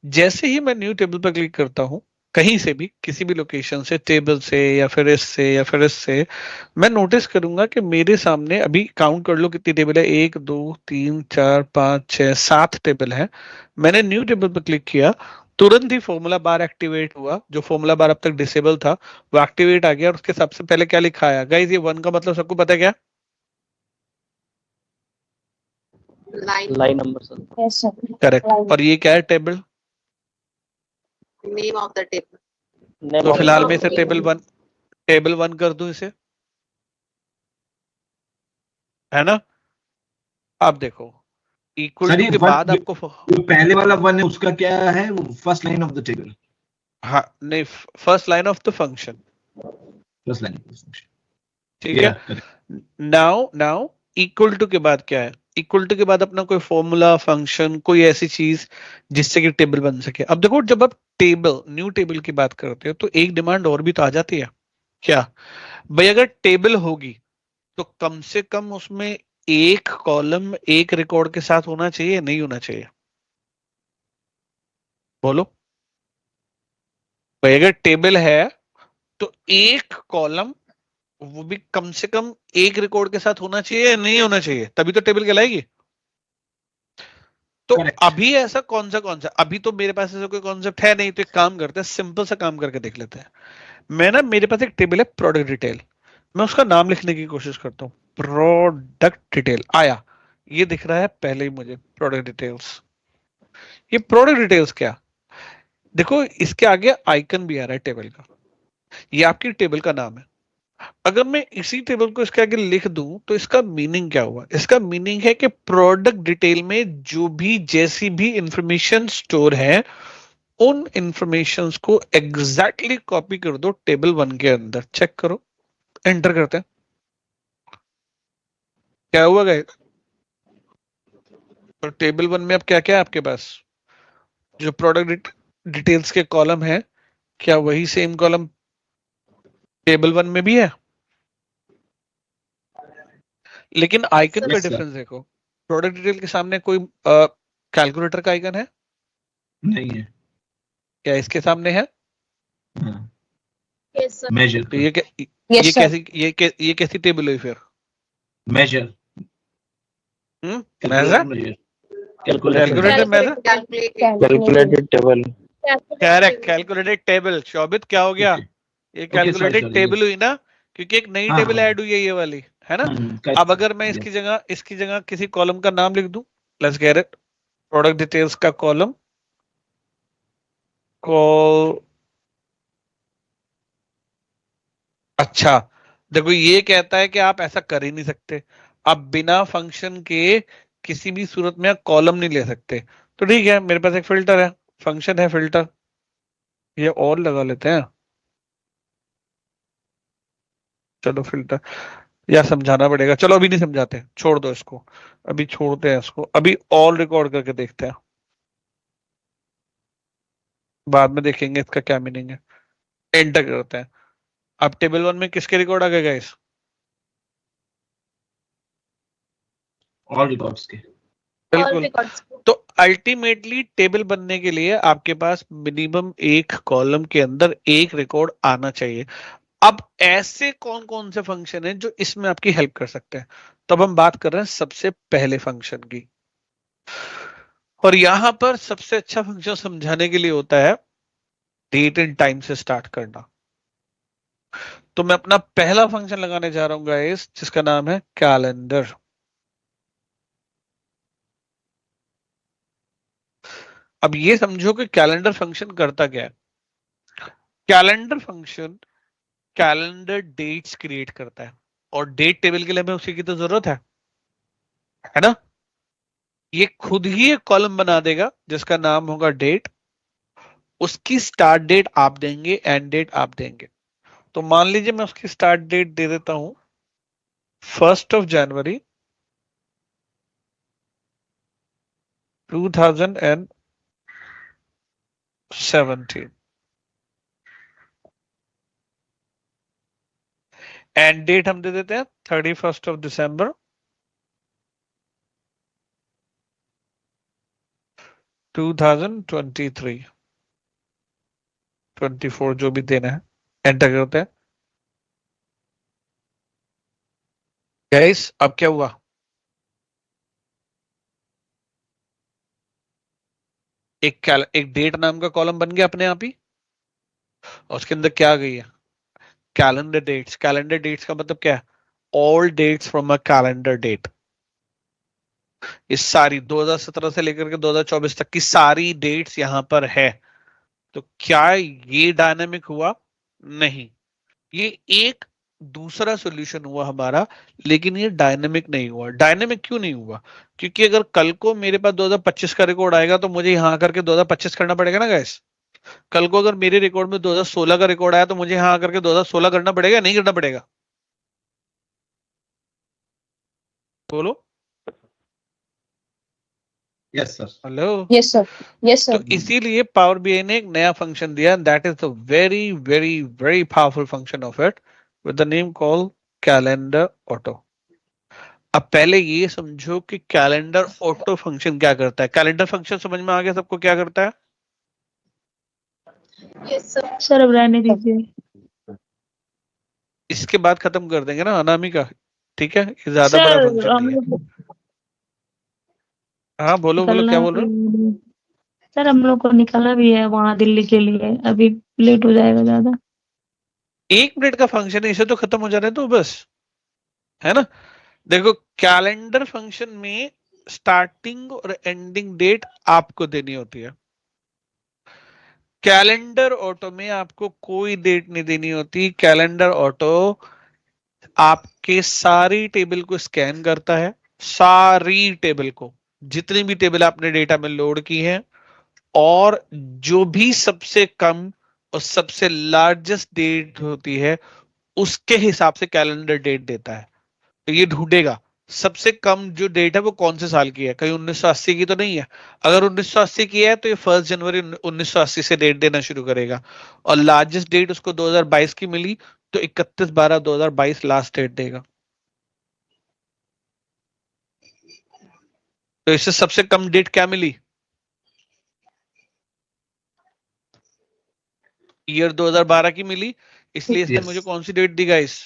जैसे ही मैं न्यू टेबल पर क्लिक करता हूं, कहीं से भी किसी भी लोकेशन से, टेबल से या फिर इससे या फिर इससे, मैं नोटिस करूंगा कि मेरे सामने अभी काउंट कर लो कितनी टेबल है, 1 2 3 4 5 6 7 टेबल है। मैंने न्यू टेबल पर क्लिक किया, तुरंत ही फॉर्मूला बार एक्टिवेट हुआ। जो फॉर्मूला बार अब तक डिसेबल था वो एक्टिवेट आ गया और उसके सबसे पहले क्या लिखा आया गाइस? ये 1 का मतलब सबको पता है क्या? Line number sir. Yes sir. Correct. और ये क्या है? Table. Name of the table. तो फिलहाल में इसे टेबल 1 कर दूं इसे, है ना? अब देखो इक्वल सर टू ये के बाद वन, आपको जो पहले वाला 1 है उसका क्या है? वो first line of the table. हाँ नहीं, first line of the function, first line of the function, ठीक है? नाउ इक्वल टू के बाद क्या है? इक्वल टू के बाद अपना कोई फॉर्मूला, फंक्शन, कोई ऐसी चीज जिससे कि टेबल बन सके। अब देखो जब आप टेबल, न्यू टेबल की बात करते हो तो एक डिमांड और भी तो आ जाती है, क्या भाई? अगर टेबल होगी तो कम से कम उसमें एक कॉलम एक रिकॉर्ड के साथ होना चाहिए, नहीं होना चाहिए? बोलो भाई, अगर टेबल है तो एक कॉलम वो भी कम से कम एक रिकॉर्ड के साथ होना चाहिए या नहीं होना चाहिए? तभी तो टेबल कहलाएगी। तो Correct. अभी ऐसा कौन सा अभी तो मेरे पास ऐसा कोई कॉन्सेप्ट है नहीं, तो एक काम करते हैं, सिंपल सा काम करके देख लेते हैं। मैं ना, मेरे पास एक टेबल है प्रोडक्ट डिटेल, मैं उसका नाम लिखने की कोशिश करता हूँ। प्रोडक्ट डिटेल आया, ये दिख रहा है पहले ही मुझे प्रोडक्ट डिटेल्स। ये प्रोडक्ट डिटेल्स क्या, देखो इसके आगे आइकन भी आ रहा है टेबल का, ये आपकी टेबल का नाम है। अगर मैं इसी टेबल को इसके आगे लिख दूं तो इसका मीनिंग क्या हुआ, इसका मीनिंग है कि प्रोडक्ट डिटेल में जो भी जैसी भी इंफॉर्मेशन स्टोर है उन इंफॉर्मेशन को एग्जैक्टली कॉपी कर दो टेबल 1 के अंदर। चेक करो, एंटर करते हैं, क्या हुआ गाइस? तो टेबल 1 में अब क्या क्या है आपके पास, जो प्रोडक्ट डिटेल्स के कॉलम है, क्या वही सेम कॉलम टेबल 1 में भी है? लेकिन आइकन का Yes, sir. डिफरेंस देखो, प्रोडक्ट डिटेल के सामने कोई कैलकुलेटर का आइकन है नहीं है। क्या, इसके सामने है? मेजर तो ये Yes, ये sir. कैसी ये कैसी टेबल हुई फिर? Measure measure, calculator calculator measure, calculated table. Correct, calculated table. Shobhit क्या हो गया, ये कैलकुलेटेड टेबल हुई ना, क्योंकि एक नई हाँ, टेबल हाँ। ऐड हुई है ये वाली, है ना? correct, अब sir. अगर मैं इसकी जगह किसी कॉलम का नाम लिख दूं, let's get it, product details का कॉलम को, अच्छा देखो ये कहता है कि आप ऐसा कर ही नहीं सकते, आप बिना फंक्शन के किसी भी सूरत में कॉलम नहीं ले सकते। तो ठीक है, मेरे पास एक फिल्टर है, फंक्शन है फिल्टर, ये और लगा लेते हैं, चलो फिल्टर, या समझाना पड़ेगा, चलो अभी नहीं समझाते, छोड़ दो इसको, अभी छोड़ते हैं इसको, अभी ऑल रिकॉर्ड करके देखते हैं, बाद में देखेंगे इसका क्या मीनिंग है। एंटर करते हैं, अब टेबल 1 में किसके रिकॉर्ड आ गए गाइस? ऑल रिकॉर्ड्स के। बिल्कुल। तो अल्टीमेटली टेबल बनने के लिए आपके पास मिनिमम एक कॉलम के अंदर एक रिकॉर्ड आना चाहिए। अब ऐसे कौन कौन से फंक्शन हैं जो इसमें आपकी हेल्प कर सकते हैं, तब हम बात कर रहे हैं सबसे पहले फंक्शन की, और यहां पर सबसे अच्छा फंक्शन समझाने के लिए होता है डेट एंड टाइम से स्टार्ट करना। तो मैं अपना पहला फंक्शन लगाने जा रहा हूं गाइस, जिसका नाम है कैलेंडर। अब ये समझो कि कैलेंडर फंक्शन करता क्या है। Calendar function calendar dates create करता है, और डेट टेबल के लिए हमें उसी की तो जरूरत है ना? ये खुद ही एक कॉलम बना देगा जिसका नाम होगा डेट, उसकी स्टार्ट डेट आप देंगे, एंड डेट आप देंगे। तो मान लीजिए मैं उसकी स्टार्ट डेट दे देता हूं 1 जनवरी 2017, एंड डेट हम दे देते हैं 31 दिसंबर 2023, 24 जो भी देना है, एंटर करते हैं। गाइस अब क्या हुआ, एक डेट नाम का कॉलम बन गया अपने आप ही, और उसके अंदर क्या आ गई है, कैलेंडर डेट्स। कैलेंडर डेट्स का मतलब क्या है, all dates from a calendar date. इस सारी 2017 से लेकर के 2024 तक की सारी डेट्स यहां पर है। तो क्या ये डायनामिक हुआ? नहीं, ये एक दूसरा सॉल्यूशन हुआ हमारा, लेकिन ये डायनेमिक नहीं हुआ। डायनेमिक क्यों नहीं हुआ? क्योंकि अगर कल को मेरे पास 2025 का रिकॉर्ड आएगा तो मुझे यहां करके 2025 करना पड़ेगा ना गाइस। कल को अगर मेरे रिकॉर्ड में 2016 का रिकॉर्ड आया तो मुझे यहां करके 2016 करना पड़ेगा, नहीं करना पड़ेगा? बोलो। Yes sir. Hello. Yes, sir. Yes, sir. तो इसीलिए पावर बीआई ने एक नया फंक्शन दिया, that is the very very very powerful function of it, with the name called calendar auto. अब पहले ये समझो कि कैलेंडर ऑटो फंक्शन क्या करता है। कैलेंडर फंक्शन समझ में आ गया सबको क्या करता है? सर अब रहने दीजिए। इसके बाद खत्म कर देंगे ना अनामिका, ठीक है? ये ज्यादा सर बड़ा फंक्शन हम नहीं है। लोग हाँ बोलो बोलो, क्या बोल रहे हो? सर हम लोग को निकलना भी है वहाँ दिल्ली के लिए, अभी लेट हो जाएगा ज्यादा। 1 मिनट का फंक्शन है, इसे तो खत्म हो जाने दो बस, है ना? देखो कैलेंडर फंक्शन में स्टार्टिंग और एंडिंग डेट आपको देनी होती है। कैलेंडर ऑटो में आपको कोई डेट नहीं देनी होती। कैलेंडर ऑटो आपके सारी टेबल को स्कैन करता है, सारी टेबल को, जितनी भी टेबल आपने डेटा में लोड की है, और जो भी सबसे कम और सबसे लार्जेस्ट डेट होती है उसके हिसाब से कैलेंडर डेट देता है। तो ये ढूंढेगा सबसे कम जो डेट है वो कौन से साल की है, कहीं 1980 की तो नहीं है। अगर 1980 की है तो ये 1 जनवरी 1980 से डेट देना शुरू करेगा, और लार्जेस्ट डेट उसको 2022 की मिली तो 31/12/2022 लास्ट डेट देगा। तो इससे सबसे कम डेट क्या मिली, ईयर 2012 की मिली, इसलिए इसने Yes. मुझे कौन सी डेट दी गाइस,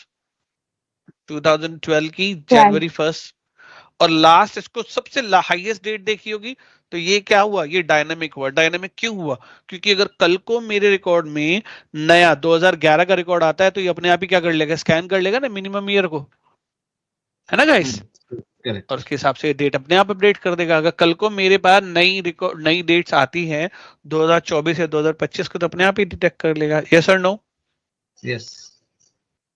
2012 की जनवरी 1। और लास्ट इसको सबसे हाईएस्ट डेट देखी होगी, तो ये क्या हुआ, ये डायनामिक हुआ। डायनामिक क्यों हुआ, क्योंकि अगर कल को मेरे रिकॉर्ड में नया 2011 का रिकॉर्ड आता है तो ये अपने आप ही क्या कर लेगा, स्कैन कर लेगा ना मिनिमम ईयर को, है ना गाइस। करेक्ट। और उसके हिसाब से डेट अपने आप अपडेट कर देगा। अगर कल को मेरे पास नई डेट्स आती हैं 2024 या 2025 को, तो अपने आप ही डिटेक्ट कर लेगा। यस और नो। यस।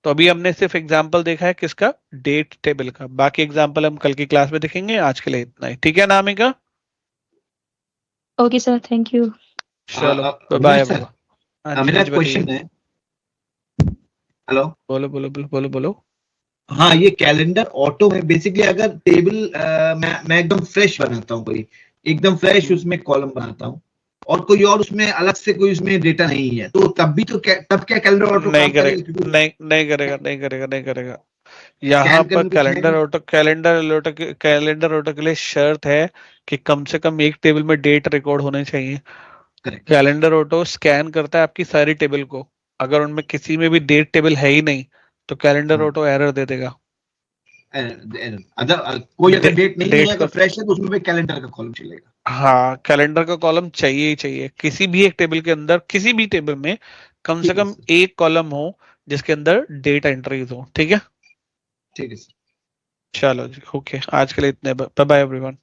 तो अभी हमने सिर्फ एग्जांपल देखा है किसका, डेट टेबल का। बाकी एग्जांपल हम कल की क्लास में देखेंगे। आज के लिए इतना ही, ठीक है Namika. Okay sir, thank you. चलो बाय एवरीवन। हाँ मेरा जी क्वेश्चन बताइए। है, हेलो। बोलो बोलो बोलो बोलो बोलो। हाँ, ये कैलेंडर ऑटो में बेसिकली अगर टेबल मैं एकदम फ्रेश बनाता हूँ, कोई एकदम फ्रेश उसमें कॉलम बनाता हूँ, और कोई और उसमें अलग से कोई उसमें डेटा नहीं है, तो तब भी तो तब क्या कैलेंडर ऑटो नहीं काम करेगा, करेगा? नहीं करेगा, नहीं करेगा, नहीं करेगा। यहाँ स्कैन पर करने को चाहेगा। कैलेंडर ऑटो के लिए शर्त है कि कम से कम एक टेबल में डेट रिकॉर्ड होने चाहिए। करेक्ट। कैलेंडर ऑटो स्कैन करता है आपकी सारी टेबल को, अगर उनमें किसी में भी डेट टेबल है ही नहीं तो कैलेंडर हाँ। ऑटो एरर दे देगा। कोई अगर डेट नहीं डेट है, का, अगर फ्रेश है, तो उसमें भी कैलेंडर का कॉलम चलेगा। हाँ कैलेंडर का कॉलम चाहिए ही चाहिए। किसी भी एक टेबल के अंदर, किसी भी टेबल में कम से ठीक है कम सर। एक कॉलम हो जिसके अंदर डेट एंट्रीज हो। ठीक है, ठीक है सर। चलो जी, ओके, आज के लिए इतने। Bye bye everyone.